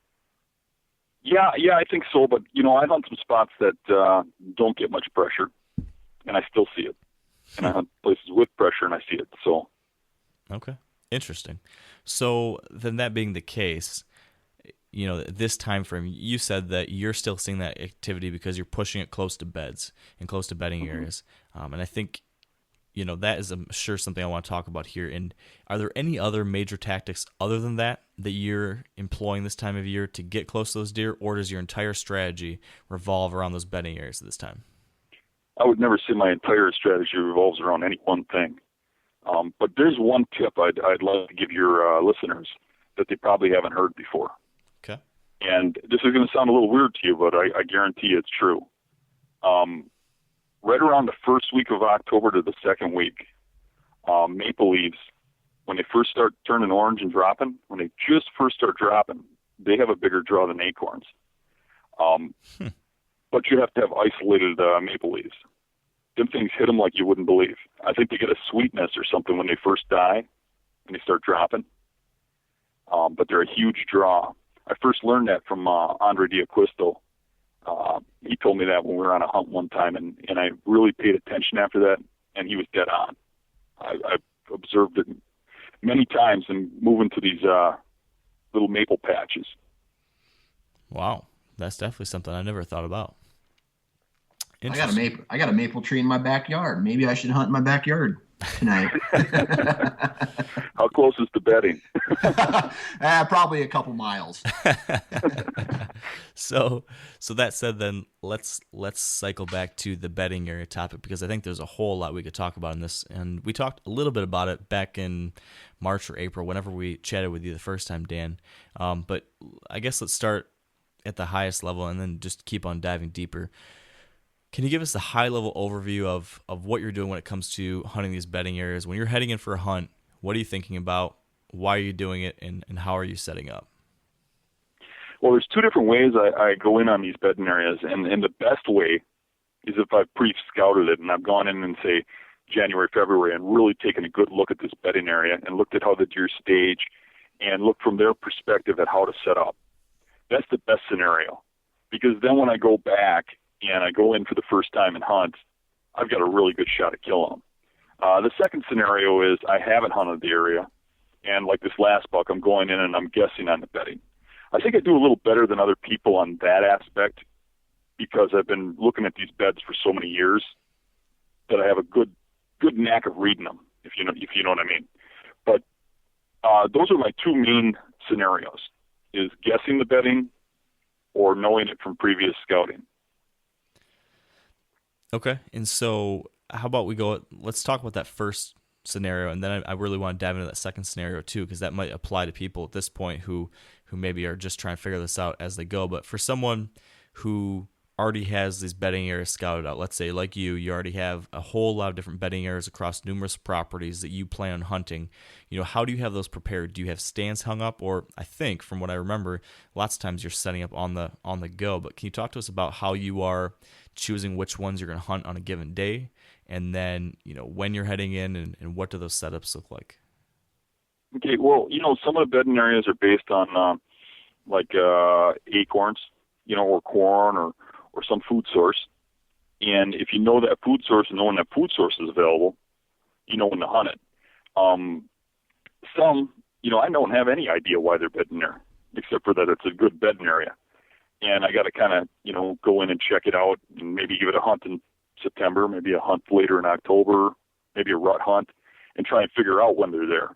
Yeah, I think so. But I hunt some spots that don't get much pressure, and I still see it. And I hunt places with pressure, and I see it. So. Okay, interesting. So then, that being the case, this time frame, you said that you're still seeing that activity because you're pushing it close to beds and close to bedding areas, and I think. That is, I'm sure, something I want to talk about here. And are there any other major tactics other than that you're employing this time of year to get close to those deer, or does your entire strategy revolve around those bedding areas at this time? I would never say my entire strategy revolves around any one thing. But there's one tip I'd love to give your listeners that they probably haven't heard before. Okay. And this is going to sound a little weird to you, but I guarantee it's true. Right around the first week of October to the second week, maple leaves, when they first start turning orange and dropping, when they just first start dropping, they have a bigger draw than acorns. But you have to have isolated maple leaves. Them things hit them like you wouldn't believe. I think they get a sweetness or something when they first die, when they start dropping. But they're a huge draw. I first learned that from Andre D'Acquisto. He told me that when we were on a hunt one time, and I really paid attention after that, and he was dead on. I've observed it many times and moving to these little maple patches. Wow, that's definitely something I never thought about. I got a maple tree in my backyard. Maybe I should hunt in my backyard tonight. How close is the bedding? Probably a couple miles. So that said, then let's cycle back to the bedding area topic, because I think there's a whole lot we could talk about in this, and we talked a little bit about it back in March or April, whenever we chatted with you the first time, Dan. But I guess let's start at the highest level and then just keep on diving deeper. Can you give us a high-level overview of what you're doing when it comes to hunting these bedding areas? When you're heading in for a hunt, what are you thinking about? Why are you doing it? And how are you setting up? Well, there's two different ways I go in on these bedding areas. And the best way is if I've pre-scouted it and I've gone in and, say, January, February, and really taken a good look at this bedding area and looked at how the deer stage and looked from their perspective at how to set up. That's the best scenario. Because then when I go back and I go in for the first time and hunt, I've got a really good shot at killing them. The second scenario is I haven't hunted the area, and like this last buck, I'm going in and I'm guessing on the bedding. I think I do a little better than other people on that aspect because I've been looking at these beds for so many years that I have a good knack of reading them, if you know what I mean. But those are my two main scenarios, is guessing the bedding or knowing it from previous scouting. Okay, and so how about let's talk about that first scenario, and then I really want to dive into that second scenario too, because that might apply to people at this point who maybe are just trying to figure this out as they go. But for someone who already has these bedding areas scouted out, let's say like you already have a whole lot of different bedding areas across numerous properties that you plan on hunting, how do you have those prepared? Do you have stands hung up? Or I think from what I remember, lots of times you're setting up on the go. But can you talk to us about how you are choosing which ones you're going to hunt on a given day, and then when you're heading in, and what do those setups look like? Okay, well, some of the bedding areas are based on acorns, or corn or some food source. And if you know that food source and know when that food source is available, you know when to hunt it. Some, I don't have any idea why they're bedding there, except for that it's a good bedding area. And I got to kind of, go in and check it out and maybe give it a hunt in September, maybe a hunt later in October, maybe a rut hunt, and try and figure out when they're there.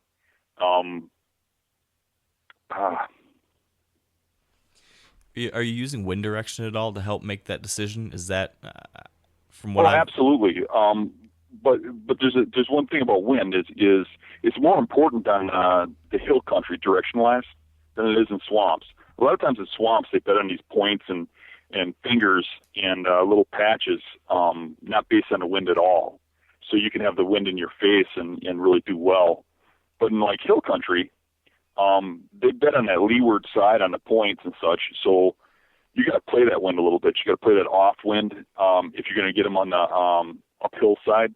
Are you using wind direction at all to help make that decision? Is that from what absolutely. But there's one thing about wind is it's more important on the hill country direction-wise than it is in swamps. A lot of times in swamps they bed on these points and fingers and little patches, not based on the wind at all. So you can have the wind in your face and really do well. But in like hill country, they bed on that leeward side on the points and such. So you got to play that wind a little bit. You got to play that off wind if you're going to get them on the uphill side,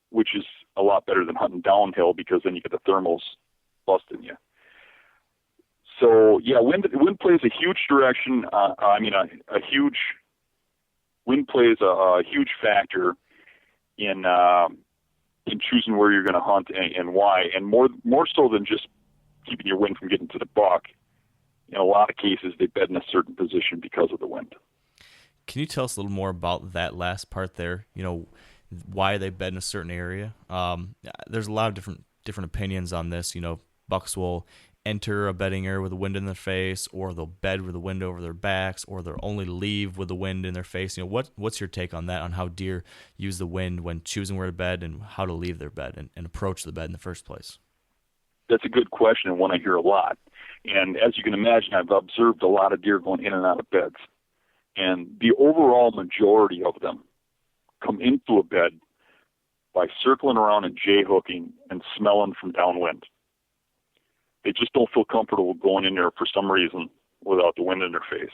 which is a lot better than hunting downhill because then you get the thermals busting you. So yeah, wind plays a huge direction. A huge wind plays a huge factor in choosing where you're going to hunt and why, and more so than just keeping your wind from getting to the buck. In a lot of cases, they bed in a certain position because of the wind. Can you tell us a little more about that last part there? Why they bed in a certain area? There's a lot of different opinions on this. Bucks will enter a bedding area with the wind in their face, or they'll bed with the wind over their backs, or they'll only leave with the wind in their face. What's your take on that, on how deer use the wind when choosing where to bed and how to leave their bed and approach the bed in the first place? That's a good question, and one I hear a lot. And as you can imagine, I've observed a lot of deer going in and out of beds. And the overall majority of them come into a bed by circling around and J-hooking and smelling from downwind. They just don't feel comfortable going in there for some reason without the wind in their face.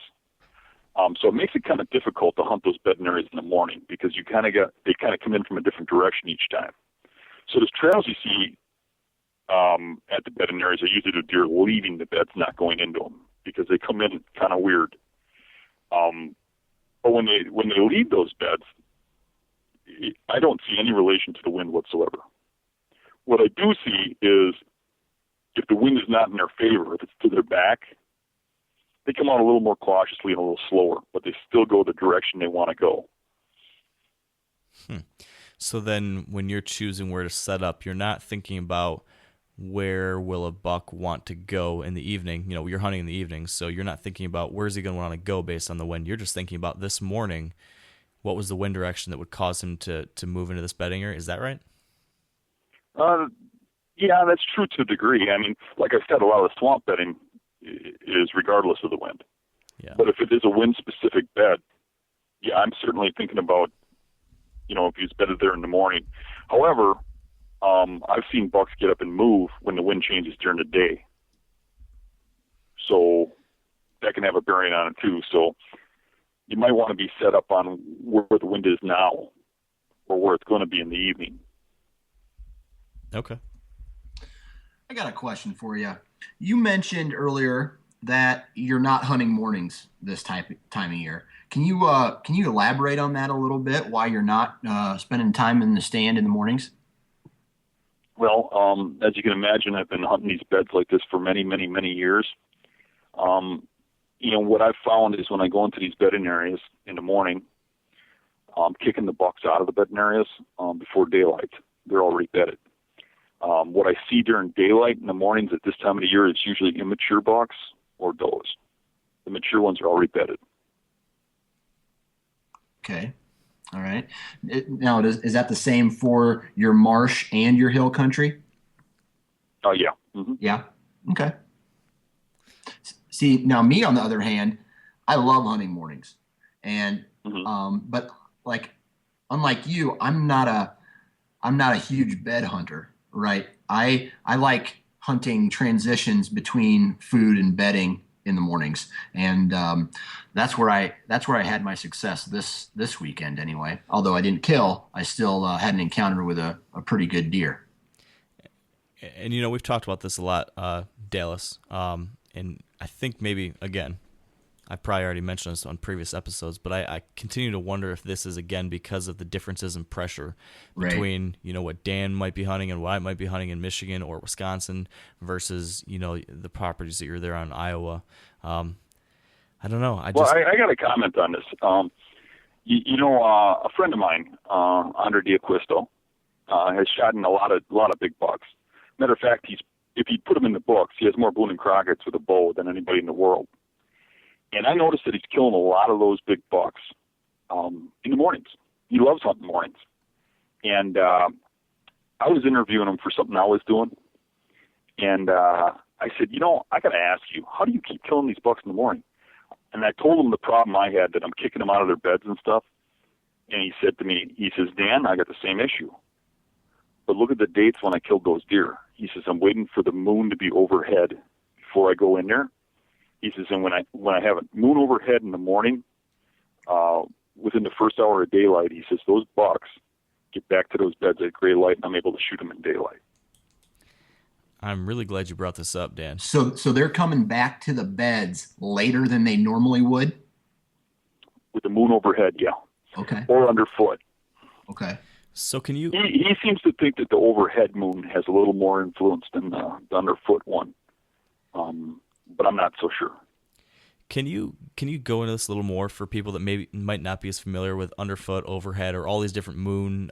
So it makes it kind of difficult to hunt those bedding areas in the morning because they kind of come in from a different direction each time. So those trails you see at the bedding areas are usually the deer leaving the beds, not going into them, because they come in kind of weird. But when they leave those beds, I don't see any relation to the wind whatsoever. What I do see is if the wind is not in their favor, if it's to their back, they come out a little more cautiously and a little slower, but they still go the direction they want to go. So then when you're choosing where to set up, you're not thinking about where will a buck want to go in the evening. You're hunting in the evening, so you're not thinking about where's he going to want to go based on the wind. You're just thinking about this morning, what was the wind direction that would cause him to move into this bedding area. Is that right? Yeah, that's true to a degree. I mean, like I said, a lot of the swamp bedding is regardless of the wind. Yeah. But if it is a wind-specific bed, yeah, I'm certainly thinking about, if he's bedded there in the morning. However, I've seen bucks get up and move when the wind changes during the day. So that can have a bearing on it too. So you might want to be set up on where the wind is now or where it's going to be in the evening. Okay. I got a question for you. You mentioned earlier that you're not hunting mornings this time of year. Can you elaborate on that a little bit? Why you're not spending time in the stand in the mornings? Well, as you can imagine, I've been hunting these beds like this for many, many, many years. What I've found is when I go into these bedding areas in the morning, kicking the bucks out of the bedding areas before daylight. They're already bedded. What I see during daylight in the mornings at this time of the year is usually immature bucks or does. The mature ones are already bedded. Okay. All right. Now, is that the same for your marsh and your hill country? Oh, yeah. Mm-hmm. Yeah. Okay. See, now me, on the other hand, I love hunting mornings. And, but like, unlike you, I'm not a huge bed hunter, right? I like hunting transitions between food and bedding in the mornings. And that's where I had my success this weekend anyway. Although I didn't kill, I still had an encounter with a pretty good deer. And we've talked about this a lot, Dallas. And I think maybe, again, I probably already mentioned this on previous episodes, but I continue to wonder if this is, again, because of the differences in pressure between, what Dan might be hunting and what I might be hunting in Michigan or Wisconsin versus, the properties that you're there on Iowa. I don't know. I got a comment on this. A friend of mine, Andre D'Acquisto, has shot in a lot of big bucks. Matter of fact, if you put him in the books, he has more Boone and Crockett's with a bow than anybody in the world. And I noticed that he's killing a lot of those big bucks in the mornings. He loves hunting mornings. And I was interviewing him for something I was doing. And I said, I got to ask you, how do you keep killing these bucks in the morning? And I told him the problem I had, that I'm kicking them out of their beds and stuff. And he said to me, Dan, I got the same issue. But look at the dates when I killed those deer. He says, I'm waiting for the moon to be overhead before I go in there. He says, and when I have a moon overhead in the morning, within the first hour of daylight, he says, those bucks get back to those beds at gray light, and I'm able to shoot them in daylight. I'm really glad you brought this up, Dan. So they're coming back to the beds later than they normally would? With the moon overhead, yeah. Okay. Or underfoot. Okay. So can you... He seems to think that the overhead moon has a little more influence than the underfoot one. But I'm not so sure. Can you go into this a little more for people that maybe might not be as familiar with underfoot, overhead, or all these different moon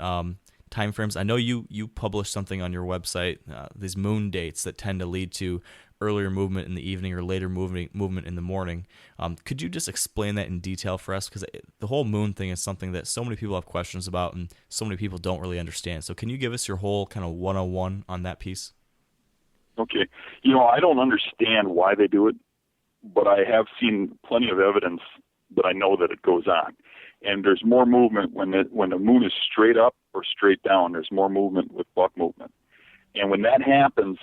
time frames? I know you published something on your website, these moon dates that tend to lead to earlier movement in the evening or later movement in the morning. Could you just explain that in detail for us? Because the whole moon thing is something that so many people have questions about and so many people don't really understand. So can you give us your whole kind of 101 on that piece? Okay. I don't understand why they do it, but I have seen plenty of evidence that I know that it goes on. And there's more movement when the moon is straight up or straight down. There's more movement with buck movement. And when that happens,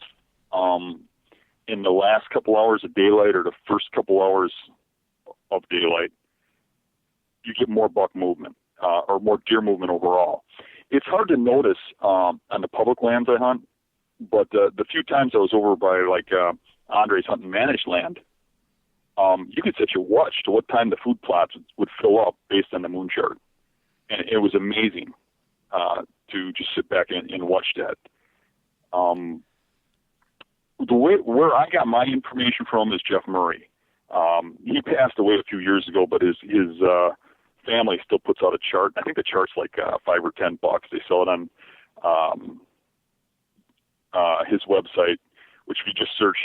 in the last couple hours of daylight or the first couple hours of daylight, you get more buck movement or more deer movement overall. It's hard to notice on the public lands I hunt, but the few times I was over by Andre's hunting managed land, you could set your watch to what time the food plots would fill up based on the moon chart. And it was amazing to just sit back and watch that. Where I got my information from is Jeff Murray. He passed away a few years ago, but his family still puts out a chart. I think the chart's like $5 or $10. They sell it on his website, which if you just search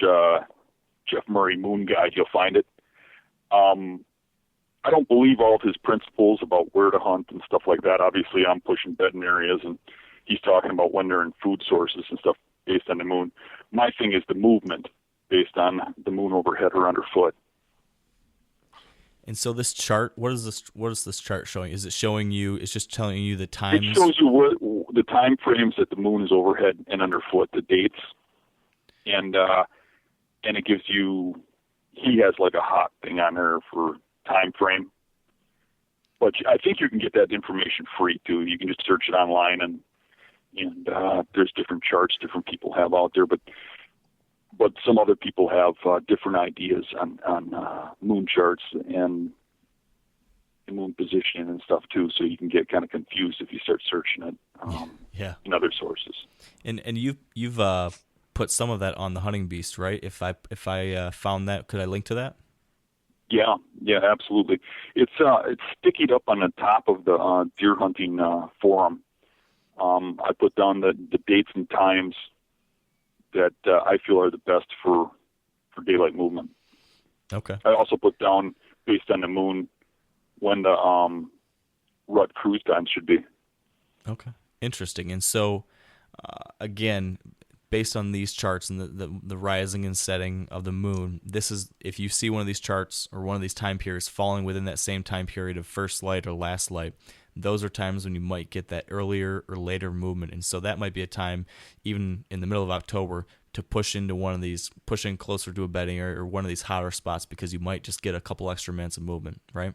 Jeff Murray Moon Guide, you'll find it. I don't believe all of his principles about where to hunt and stuff like that. Obviously, I'm pushing bedding areas, and he's talking about when they're in food sources and stuff based on the moon. My thing is the movement based on the moon overhead or underfoot. And so this chart, what is this chart showing? Is it showing you? It's just telling you the times. It shows you what the time frames that the moon is overhead and underfoot, the dates, and it gives you. He has like a hot thing on there for time frame, but I think you can get that information free too. You can just search it online, and there's different charts different people have out there, but some other people have different ideas on moon charts and moon positioning and stuff too. So you can get kind of confused if you start searching it in other sources. And you've put some of that on the Hunting Beast, right? If I found that, could I link to that? Yeah, absolutely. It's stickied up on the top of the deer hunting forum. I put down the dates and times that I feel are the best for daylight movement. Okay. I also put down, based on the moon, when the rut cruise time should be. Okay. Interesting. And so, again, based on these charts and the rising and setting of the moon, this is, if you see one of these charts or one of these time periods falling within that same time period of first light or last light, those are times when you might get that earlier or later movement. And so that might be a time, even in the middle of October, to push into one of these, push in closer to a bedding area or one of these hotter spots, because you might just get a couple extra minutes of movement, right?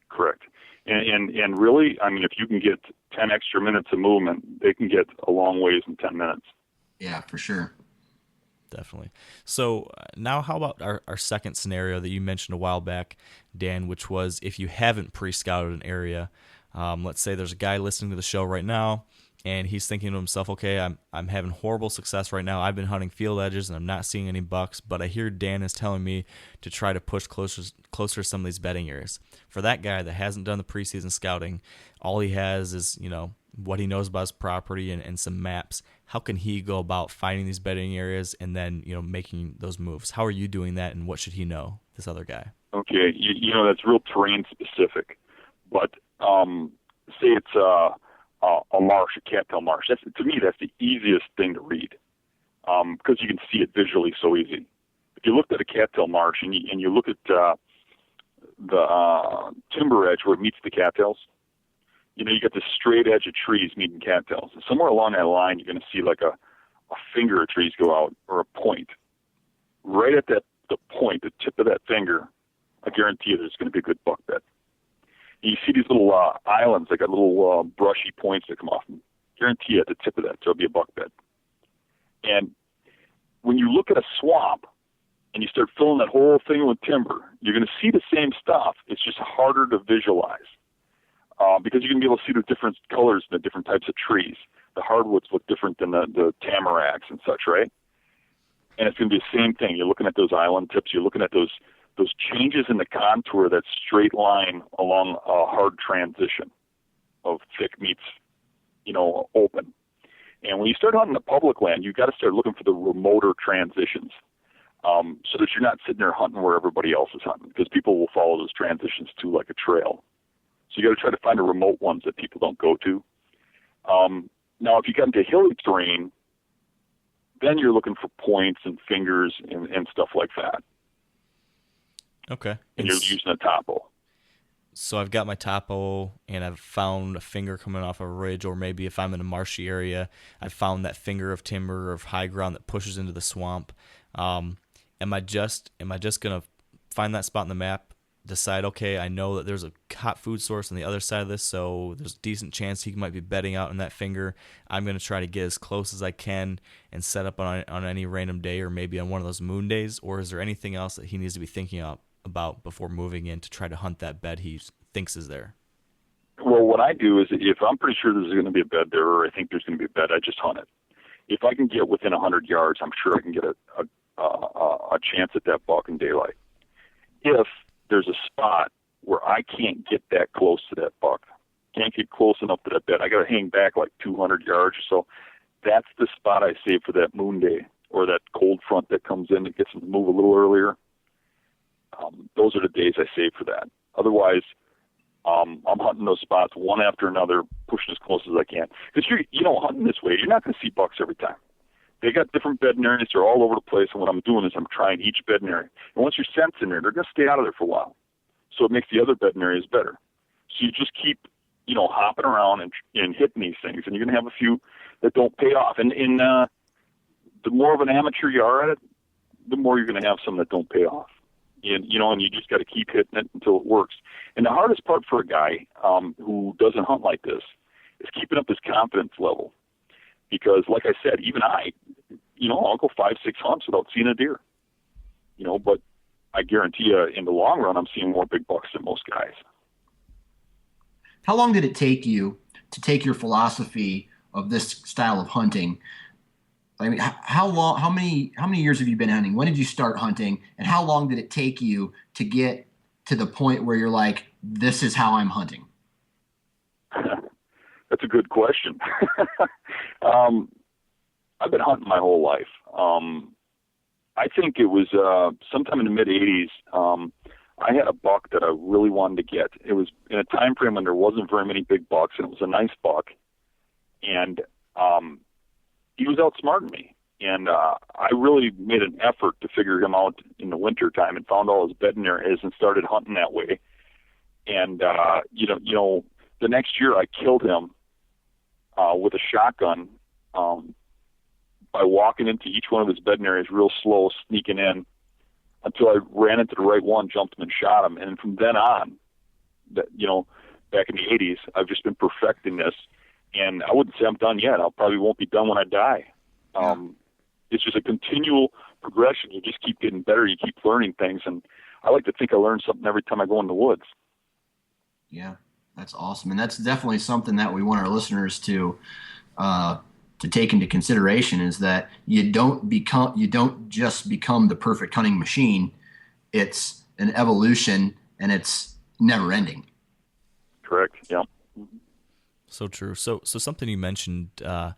Correct. And really, I mean, if you can get 10 extra minutes of movement, they can get a long ways in 10 minutes. Yeah, for sure. Definitely. So now how about our second scenario that you mentioned a while back, Dan, which was if you haven't pre-scouted an area. Let's say there's a guy listening to the show right now, and he's thinking to himself, okay, I'm having horrible success right now. I've been hunting field edges, and I'm not seeing any bucks, but I hear Dan is telling me to try to push closer to some of these bedding areas. For that guy that hasn't done the preseason scouting, all he has is, what he knows about his property and some maps. How can he go about finding these bedding areas and then, making those moves? How are you doing that, and what should he know, this other guy? Okay, that's real terrain specific, but say it's a marsh, a cattail marsh. To me, that's the easiest thing to read because you can see it visually so easy. If you looked at a cattail marsh and you look at the timber edge where it meets the cattails, you got this straight edge of trees meeting cattails. And somewhere along that line, you're going to see like a finger of trees go out, or a point. Right at the point, the tip of that finger, I guarantee you there's going to be a good buck bed. And you see these little islands, like a little brushy points that come off. And guarantee you at the tip of that, there'll be a buck bed. And when you look at a swamp and you start filling that whole thing with timber, you're going to see the same stuff. It's just harder to visualize because you're going to be able to see the different colors and the different types of trees. The hardwoods look different than the tamaracks and such, right? And it's going to be the same thing. You're looking at those island tips. You're looking at those changes in the contour, that straight line along a hard transition of thick meets, open. And when you start hunting the public land, you've got to start looking for the remoter transitions, so that you're not sitting there hunting where everybody else is hunting, because people will follow those transitions too, like a trail. So you got to try to find the remote ones that people don't go to. Now, if you get into hilly terrain, then you're looking for points and fingers and stuff like that. Okay. And you're using a topo. So I've got my topo, and I've found a finger coming off a ridge, or maybe if I'm in a marshy area, I've found that finger of timber or of high ground that pushes into the swamp. Am I just gonna find that spot on the map, decide, okay, I know that there's a hot food source on the other side of this, so there's a decent chance he might be bedding out in that finger. I'm gonna try to get as close as I can and set up on any random day, or maybe on one of those moon days? Or is there anything else that he needs to be thinking about before moving in to try to hunt that bed he thinks is there? Well, what I do is, if I'm pretty sure there's going to be a bed there, or I think there's going to be a bed, I just hunt it. If I can get within 100 yards, I'm sure I can get a chance at that buck in daylight. If there's a spot where I can't get that close to that buck, can't get close enough to that bed, I got to hang back like 200 yards or so, that's the spot I save for that moon day, or that cold front that comes in that gets them to move a little earlier. Those are the days I save for that. Otherwise, I'm hunting those spots one after another, pushing as close as I can. Because hunting this way, you're not going to see bucks every time. They got different bedding areas. They're all over the place. And what I'm doing is I'm trying each bedding area. And once your scent's in there, they're going to stay out of there for a while. So it makes the other bedding areas better. So you just keep, hopping around and hitting these things. And you're going to have a few that don't pay off. And the more of an amateur you are at it, the more you're going to have some that don't pay off. And you just got to keep hitting it until it works. And the hardest part for a guy who doesn't hunt like this is keeping up his confidence level. Because, like I said, even I'll go 5-6 hunts without seeing a deer. But I guarantee you, in the long run, I'm seeing more big bucks than most guys. How long did it take you to take your philosophy of this style of hunting? I mean, how many years have you been hunting? When did you start hunting? And how long did it take you to get to the point where you're like, this is how I'm hunting? That's a good question. I've been hunting my whole life. I think it was sometime in the mid-'80s, I had a buck that I really wanted to get. It was in a time frame when there wasn't very many big bucks, and it was a nice buck. And he was outsmarting me. And I really made an effort to figure him out in the winter time and found all his bedding areas and started hunting that way. And, the next year I killed him with a shotgun by walking into each one of his bedding areas real slow, sneaking in until I ran into the right one, jumped him, and shot him. And from then on, back in the 80s, I've just been perfecting this. And I wouldn't say I'm done yet. I probably won't be done when I die. It's just a continual progression. You just keep getting better. You keep learning things. And I like to think I learn something every time I go in the woods. Yeah, that's awesome. And that's definitely something that we want our listeners to take into consideration, is that you don't just become the perfect hunting machine. It's an evolution, and it's never ending. Correct. Yeah. So true. So something you mentioned got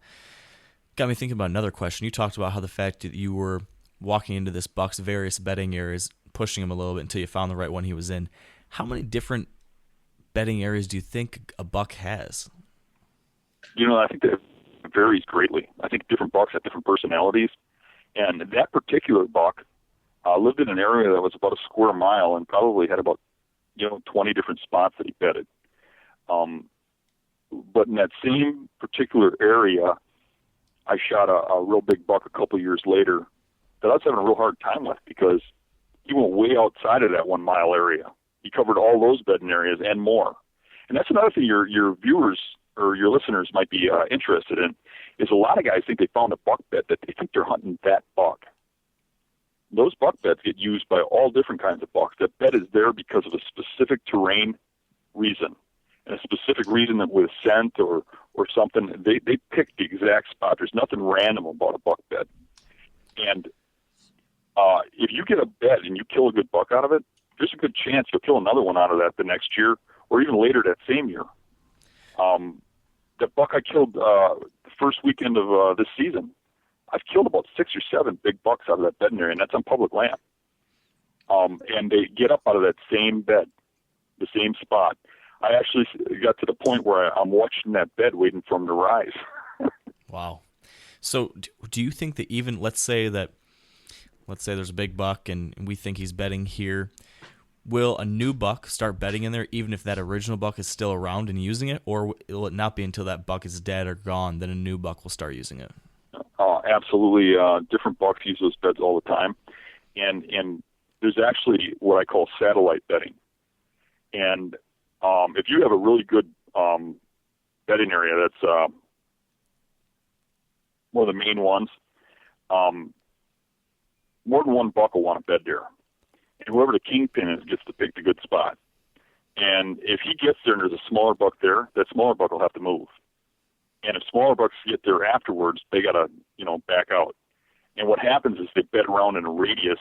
me thinking about another question. You talked about how the fact that you were walking into this buck's various bedding areas, pushing him a little bit until you found the right one he was in. How many different bedding areas do you think a buck has? I think that it varies greatly. I think different bucks have different personalities. And that particular buck lived in an area that was about a square mile and probably had about 20 different spots that he bedded. But in that same particular area, I shot a real big buck a couple of years later that I was having a real hard time with, because he went way outside of that 1 mile area. He covered all those bedding areas and more. And that's another thing your viewers or your listeners might be interested in, is a lot of guys think they found a buck bed that they think they're hunting that buck. those buck beds get used by all different kinds of bucks. That bed is there because of a specific terrain reason, and a specific reason that with scent or something. They pick the exact spot. There's nothing random about a buck bed. And if you get a bed and you kill a good buck out of it, there's a good chance you'll kill another one out of that the next year or even later that same year. The buck I killed the first weekend of this season, I've killed about 6 or 7 big bucks out of that bedding area, and that's on public land. And they get up out of that same bed, the same spot. I actually got to the point where I'm watching that bed waiting for him to rise. Wow. So do you think that even, let's say there's a big buck and we think he's bedding here, will a new buck start bedding in there even if that original buck is still around and using it, or will it not be until that buck is dead or gone then a new buck will start using it? Absolutely. Different bucks use those beds all the time. And there's actually what I call satellite bedding. And if you have a really good bedding area, that's one of the main ones, more than one buck will want to bed there. And whoever the kingpin is gets to pick the good spot. And if he gets there and there's a smaller buck there, that smaller buck will have to move. And if smaller bucks get there afterwards, they got to, back out. And what happens is they bed around in a radius,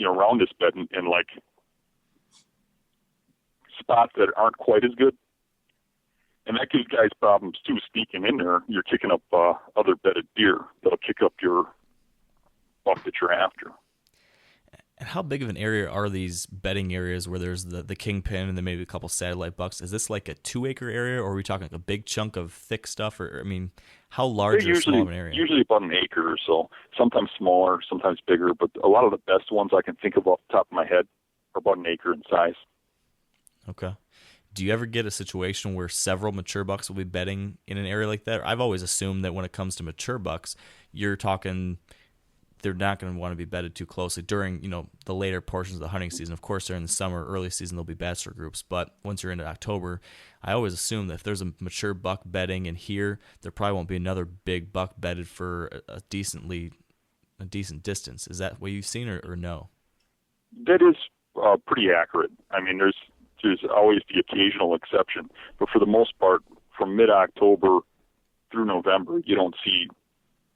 around this bed in like spots that aren't quite as good. And that gives guys problems too, sneaking in there. You're kicking up other bedded deer that'll kick up your buck that you're after. And how big of an area are these bedding areas where there's the kingpin and then maybe a couple satellite bucks? Is this like a 2-acre area, or are we talking like a big chunk of thick stuff? Or how large or small of an area? Usually about an acre or so. Sometimes smaller, sometimes bigger. But a lot of the best ones I can think of off the top of my head are about an acre in size. Okay. Do you ever get a situation where several mature bucks will be bedding in an area like that? I've always assumed that when it comes to mature bucks, you're talking they're not going to want to be bedded too closely during, the later portions of the hunting season. Of course, during the summer, early season, there'll be bachelor groups. But once you're into October, I always assume that if there's a mature buck bedding in here, there probably won't be another big buck bedded for a decent distance. Is that what you've seen or no? That is pretty accurate. I mean, there's always the occasional exception. But for the most part, from mid-October through November, you don't see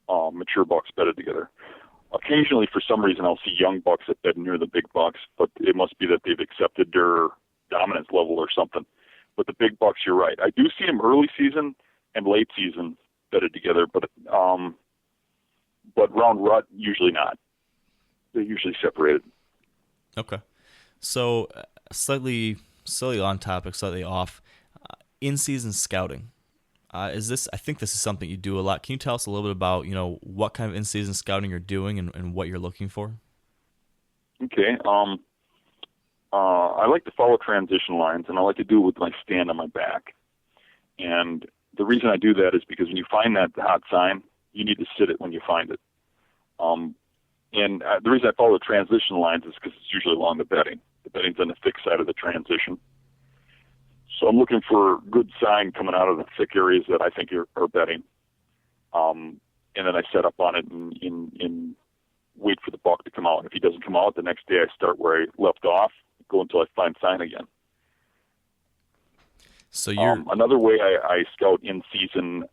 mature bucks bedded together. Occasionally, for some reason, I'll see young bucks that bed near the big bucks, but it must be that they've accepted their dominance level or something. But the big bucks, you're right. I do see them early season and late season bedded together, but round rut, usually not. They're usually separated. Okay. So slightly on topic, slightly off. In-season scouting. I think this is something you do a lot. Can you tell us a little bit about, what kind of in-season scouting you're doing and what you're looking for? Okay. I like to follow transition lines, and I like to do it with my stand on my back. And the reason I do that is because when you find that hot sign, you need to sit it when you find it. And the reason I follow the transition lines is because it's usually along the bedding. The bedding's on the thick side of the transition. So I'm looking for good sign coming out of the thick areas that I think are bedding. And then I set up on it and wait for the buck to come out. If he doesn't come out, the next day I start where I left off, go until I find sign again. So you're another way I scout in season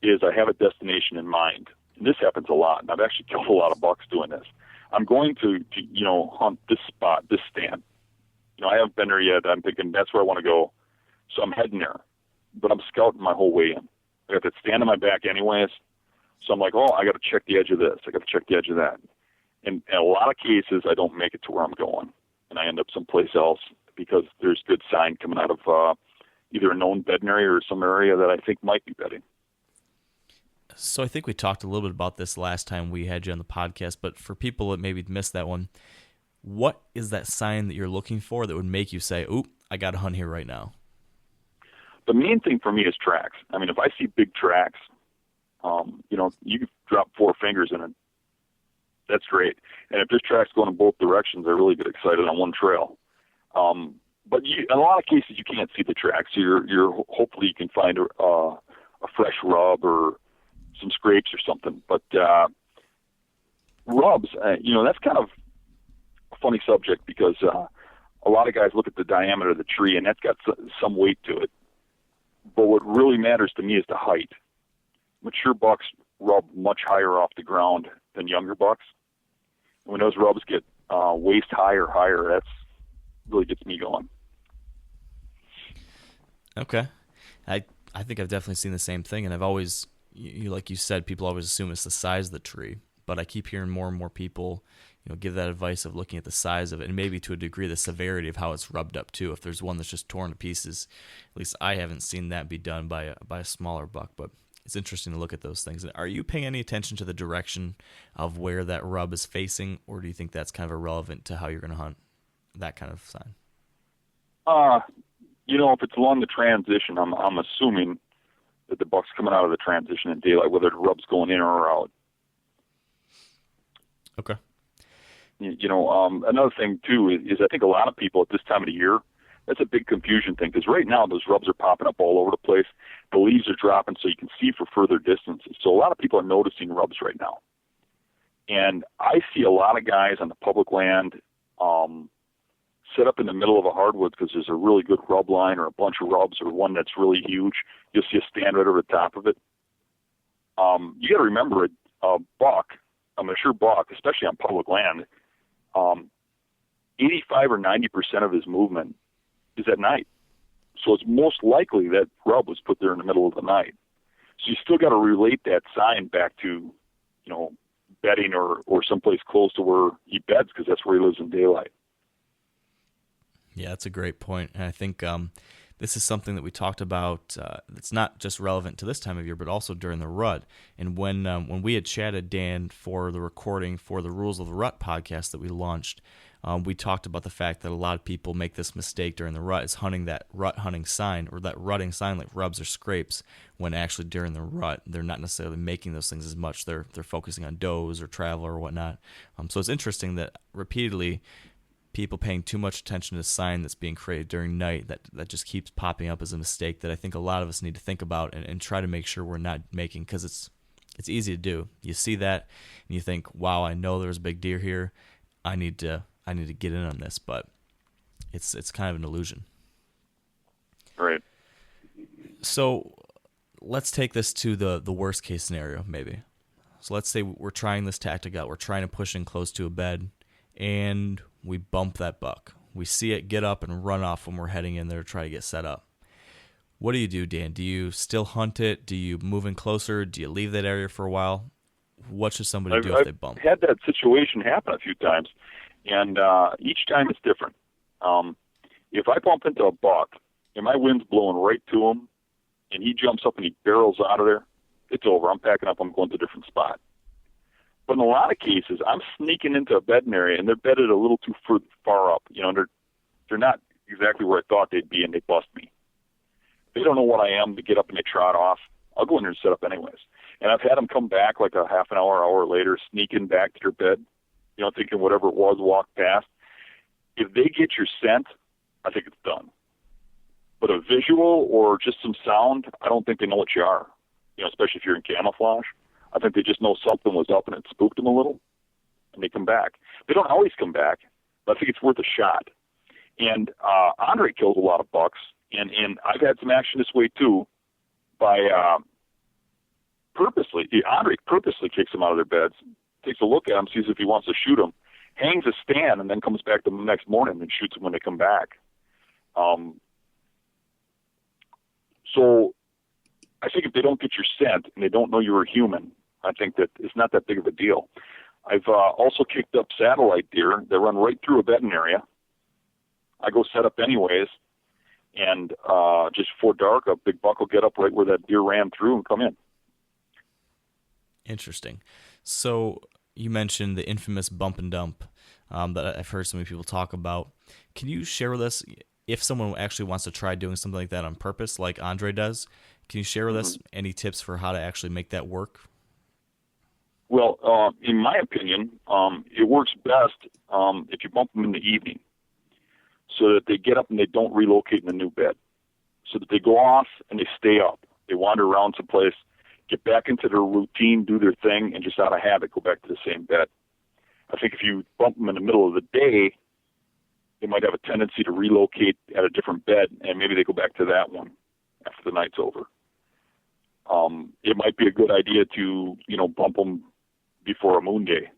is I have a destination in mind. And this happens a lot, and I've actually killed a lot of bucks doing this. I'm going to hunt this spot, this stand. I haven't been there yet. I'm thinking that's where I want to go. So I'm heading there. But I'm scouting my whole way in. I got that stand on my back anyways. So I'm like, I got to check the edge of this. I got to check the edge of that. And in a lot of cases, I don't make it to where I'm going. And I end up someplace else because there's good sign coming out of either a known bedding area or some area that I think might be bedding. So I think we talked a little bit about this last time we had you on the podcast, but for people that maybe missed that one, what is that sign that you're looking for that would make you say, "Oop, I got to hunt here right now"? The main thing for me is tracks. I mean, if I see big tracks, you can drop 4 fingers in it. That's great. And if there's tracks going in both directions, I really get excited on one trail. But in a lot of cases, you can't see the tracks. So you're hopefully you can find a fresh rub or some scrapes or something. But rubs, that's kind of a funny subject because a lot of guys look at the diameter of the tree, and that's got some weight to it. But what really matters to me is the height. Mature bucks rub much higher off the ground than younger bucks. And when those rubs get waist high or higher, that's really gets me going. Okay. I think I've definitely seen the same thing, and I've always, like you said, people always assume it's the size of the tree, but I keep hearing more and more people, give that advice of looking at the size of it, and maybe to a degree the severity of how it's rubbed up too. If there's one that's just torn to pieces, at least I haven't seen that be done by a smaller buck, but it's interesting to look at those things. Are you paying any attention to the direction of where that rub is facing, or do you think that's kind of irrelevant to how you're going to hunt that kind of sign? If it's along the transition, I'm assuming that the buck's coming out of the transition in daylight, whether the rub's going in or out. Okay. Another thing too is I think a lot of people at this time of the year, that's a big confusion thing, because right now those rubs are popping up all over the place. The leaves are dropping so you can see for further distances. So a lot of people are noticing rubs right now. And I see a lot of guys on the public land set up in the middle of a hardwood because there's a really good rub line or a bunch of rubs or one that's really huge. You'll see a stand right over the top of it. You got to remember a mature buck, especially on public land, 85 or 90% of his movement is at night. So it's most likely that rub was put there in the middle of the night. So you still got to relate that sign back to, bedding or someplace close to where he beds, because that's where he lives in daylight. Yeah, that's a great point. And I think this is something that we talked about that's not just relevant to this time of year, but also during the rut. And when we had chatted, Dan, for the recording for the Rules of the Rut podcast that we launched, we talked about the fact that a lot of people make this mistake during the rut, is hunting that rut hunting sign, or that rutting sign like rubs or scrapes, when actually during the rut they're not necessarily making those things as much. They're focusing on does or travel or whatnot. So it's interesting that repeatedly people paying too much attention to the sign that's being created during night that just keeps popping up as a mistake that I think a lot of us need to think about and try to make sure we're not making, because it's easy to do. You see that and you think, wow, I know there's a big deer here. I need to get in on this, but it's kind of an illusion. Right. So let's take this to the worst case scenario, maybe. So let's say we're trying this tactic out. We're trying to push in close to a bed, and we bump that buck. We see it get up and run off when we're heading in there to try to get set up. What do you do, Dan? Do you still hunt it? Do you move in closer? Do you leave that area for a while? What should somebody do if they bump? I've had that situation happen a few times, and each time it's different. If I bump into a buck and my wind's blowing right to him and he jumps up and he barrels out of there, it's over. I'm packing up. I'm going to a different spot. But in a lot of cases, I'm sneaking into a bedding area, and they're bedded a little too far up. They're not exactly where I thought they'd be, and they bust me. They don't know what I am. They get up and they trot off. I'll go in there and set up anyways. And I've had them come back like a half an hour later, sneaking back to their bed, thinking whatever it was, walk past. If they get your scent, I think it's done. But a visual or just some sound, I don't think they know what you are, especially if you're in camouflage. I think they just know something was up and it spooked them a little, and they come back. They don't always come back, but I think it's worth a shot. And Andre kills a lot of bucks, and I've had some action this way too, by Andre purposely kicks them out of their beds, takes a look at them, sees if he wants to shoot them, hangs a stand, and then comes back the next morning and shoots them when they come back. So I think if they don't get your scent and they don't know you're a human, I think that it's not that big of a deal. I've also kicked up satellite deer that run right through a bedding area. I go set up anyways, and just before dark, a big buck will get up right where that deer ran through and come in. Interesting. So you mentioned the infamous bump and dump that I've heard so many people talk about. Can you share with us, if someone actually wants to try doing something like that on purpose, like Andre does, can you share with us any tips for how to actually make that work? Well, in my opinion, it works best if you bump them in the evening so that they get up and they don't relocate in a new bed, so that they go off and they stay up. They wander around someplace, get back into their routine, do their thing, and just out of habit go back to the same bed. I think if you bump them in the middle of the day, they might have a tendency to relocate at a different bed, and maybe they go back to that one after the night's over. It might be a good idea to, bump them before a moon day,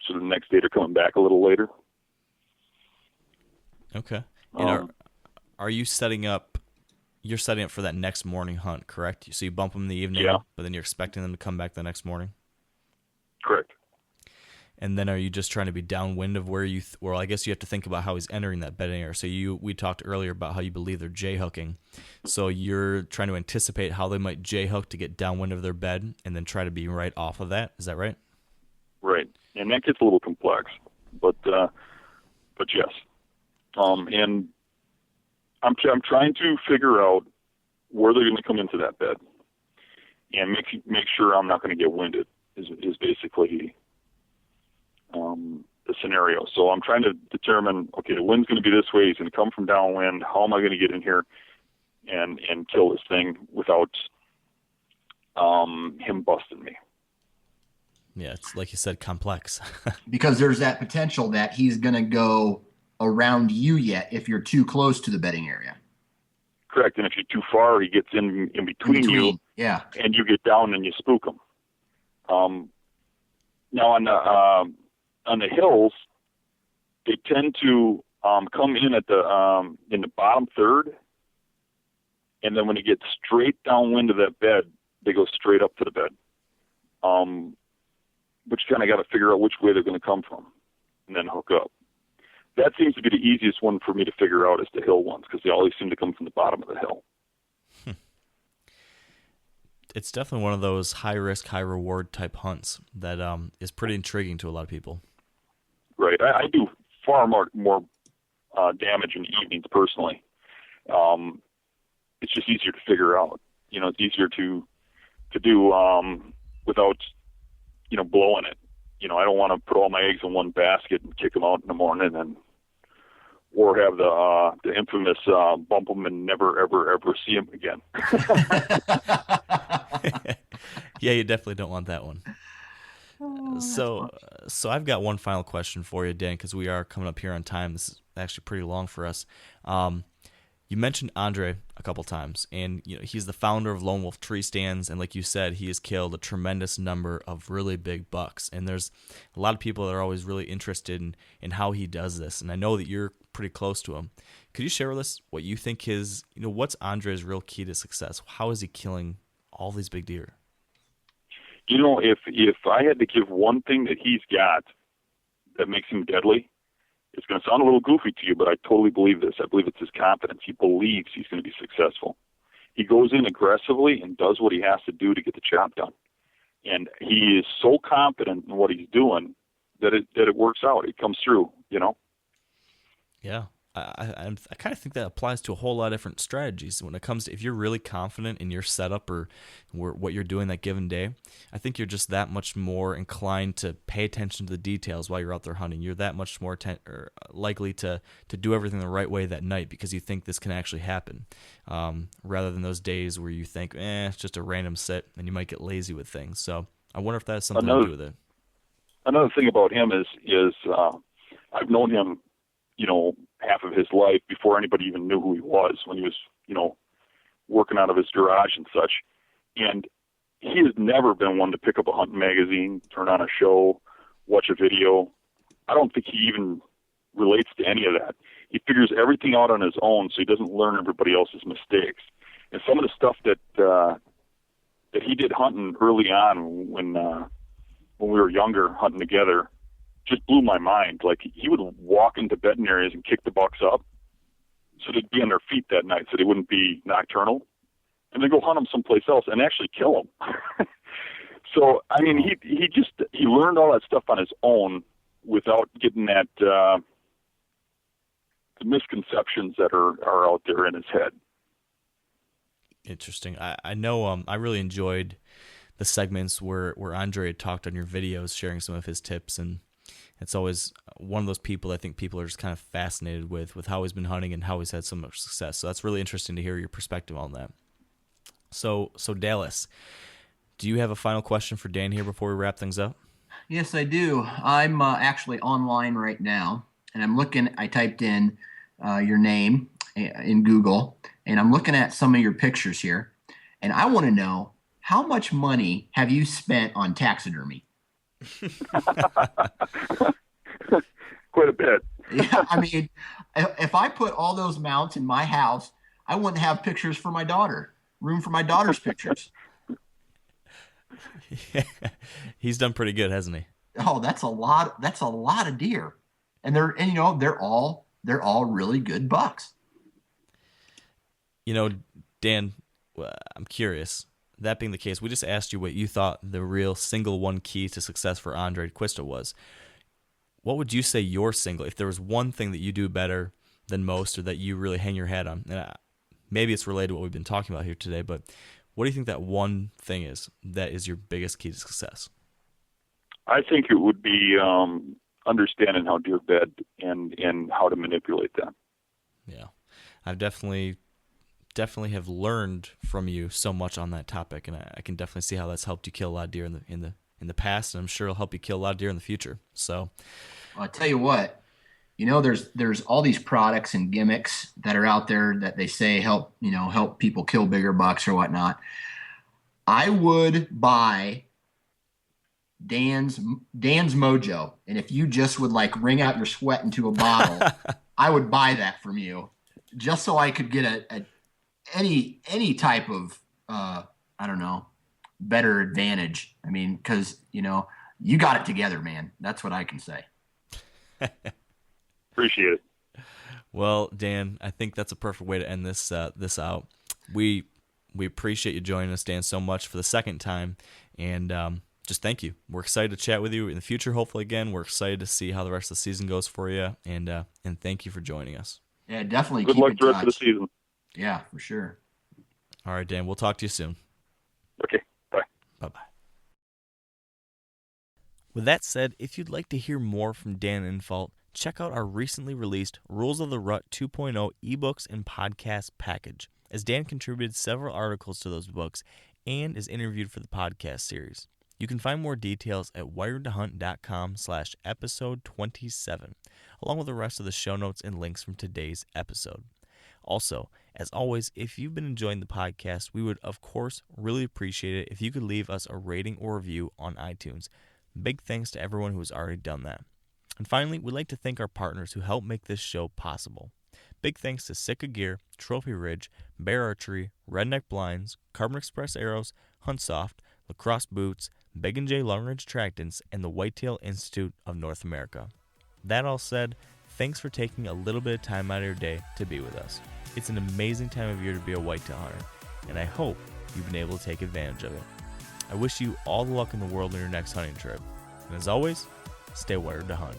so the next day they're coming back a little later. Okay. And are you setting up? You're setting up for that next morning hunt, correct? So you bump them in the evening, but then you're expecting them to come back the next morning. Correct. And then are you just trying to be downwind of where well, I guess you have to think about how he's entering that bedding area. So we talked earlier about how you believe they're J-hooking. So you're trying to anticipate how they might J-hook to get downwind of their bed and then try to be right off of that. Is that right? Right. And that gets a little complex, but yes. And I'm trying to figure out where they're going to come into that bed and make sure I'm not going to get winded is basically the scenario. So I'm trying to determine, okay, the wind's going to be this way. He's going to come from downwind. How am I going to get in here and kill this thing without him busting me? Yeah, it's like you said, complex. Because there's that potential that he's going to go around you yet if you're too close to the bedding area. Correct. And if you're too far, he gets in between you. Yeah. And you get down and you spook him. Now on the hills, they tend to come in at in the bottom third, and then when you get straight downwind of that bed, they go straight up to the bed. But you kind of got to figure out which way they're going to come from, and then hook up. That seems to be the easiest one for me to figure out is the hill ones, because they always seem to come from the bottom of the hill. It's definitely one of those high risk, high reward type hunts that is pretty intriguing to a lot of people. Right. I do far more damage in the evenings personally. It's just easier to figure out. It's easier to do without blowing it. I don't want to put all my eggs in one basket and kick them out in the morning, or have the infamous bump them and never ever ever see them again. Yeah, you definitely don't want that one. So I've got one final question for you, Dan, because we are coming up here on time. This is actually pretty long for us. You mentioned Andre a couple times, and he's the founder of Lone Wolf Tree Stands, and like you said, he has killed a tremendous number of really big bucks. And there's a lot of people that are always really interested in how he does this, and I know that you're pretty close to him. Could you share with us what you think what's Andre's real key to success? How is he killing all these big deer? If I had to give one thing that he's got that makes him deadly, it's going to sound a little goofy to you, but I totally believe this. I believe it's his confidence. He believes he's going to be successful. He goes in aggressively and does what he has to do to get the job done. And he is so confident in what he's doing that it works out. It comes through, Yeah. I kind of think that applies to a whole lot of different strategies when it comes to if you're really confident in your setup or what you're doing that given day. I think you're just that much more inclined to pay attention to the details while you're out there hunting. You're that much more likely to do everything the right way that night because you think this can actually happen, rather than those days where you think, it's just a random sit, and you might get lazy with things. So I wonder if that has something to do with it. Another thing about him is I've known him, half of his life before anybody even knew who he was, when he was, working out of his garage and such. And he has never been one to pick up a hunting magazine, turn on a show, watch a video. I don't think he even relates to any of that. He figures everything out on his own, so he doesn't learn everybody else's mistakes. And some of the stuff that he did hunting early on when we were younger, hunting together, just blew my mind. Like, he would walk into bedding areas and kick the bucks up so they'd be on their feet that night so they wouldn't be nocturnal, and then go hunt them someplace else and actually kill them. So, I mean, he learned all that stuff on his own without getting that the misconceptions that are out there in his head. Interesting. I know I really enjoyed the segments where Andre had talked on your videos, sharing some of his tips, and it's always one of those people I think people are just kind of fascinated with how he's been hunting and how he's had so much success. So that's really interesting to hear your perspective on that. So Dallas, do you have a final question for Dan here before we wrap things up? Yes, I do. I'm actually online right now, and I typed in your name in Google, and I'm looking at some of your pictures here, and I want to know how much money have you spent on taxidermy? Quite a bit. Yeah, I mean, if I put all those mounts in my house, I wouldn't have pictures for my daughter, room for my daughter's pictures. He's done pretty good, hasn't he? Oh, that's a lot. That's a lot of deer, and they're all really good bucks. You know, Dan, I'm curious. That being the case, we just asked you what you thought the real single one key to success for Andre Quista was. What would you say your single, if there was one thing that you do better than most or that you really hang your hat on? And maybe it's related to what we've been talking about here today, but what do you think that one thing is that is your biggest key to success? I think it would be understanding how deer bed and how to manipulate them. Yeah, I've definitely have learned from you so much on that topic, and I can definitely see how that's helped you kill a lot of deer in the past, and I'm sure it'll help you kill a lot of deer in the future. So, I'll tell you what, there's all these products and gimmicks that are out there that they say help people kill bigger bucks or whatnot. I would buy Dan's Mojo, and if you just would like wring out your sweat into a bottle, I would buy that from you, just so I could get any type of I don't know, better advantage. I mean, because you got it together, man. That's what I can say. Appreciate it. Well, Dan, I think that's a perfect way to end this out. We appreciate you joining us, Dan, so much for the second time, and just thank you. We're excited to chat with you in the future, hopefully again. We're excited to see how the rest of the season goes for you, and thank you for joining us. Yeah, definitely. Good luck the rest of the season. Yeah, for sure. All right, Dan, we'll talk to you soon. Okay, bye. Bye-bye. With that said, if you'd like to hear more from Dan Infalt, check out our recently released Rules of the Rut 2.0 ebooks and podcast package, as Dan contributed several articles to those books and is interviewed for the podcast series. You can find more details at wiredtohunt.com/episode 27, along with the rest of the show notes and links from today's episode. Also, as always, if you've been enjoying the podcast, we would, of course, really appreciate it if you could leave us a rating or review on iTunes. Big thanks to everyone who has already done that. And finally, we'd like to thank our partners who help make this show possible. Big thanks to Sitka Gear, Trophy Ridge, Bear Archery, Redneck Blinds, Carbon Express Arrows, Huntsoft, Lacrosse Boots, Big & J Long Range Tractants, and the Whitetail Institute of North America. That all said, thanks for taking a little bit of time out of your day to be with us. It's an amazing time of year to be a whitetail hunter, and I hope you've been able to take advantage of it. I wish you all the luck in the world on your next hunting trip. And as always, stay wired to hunt.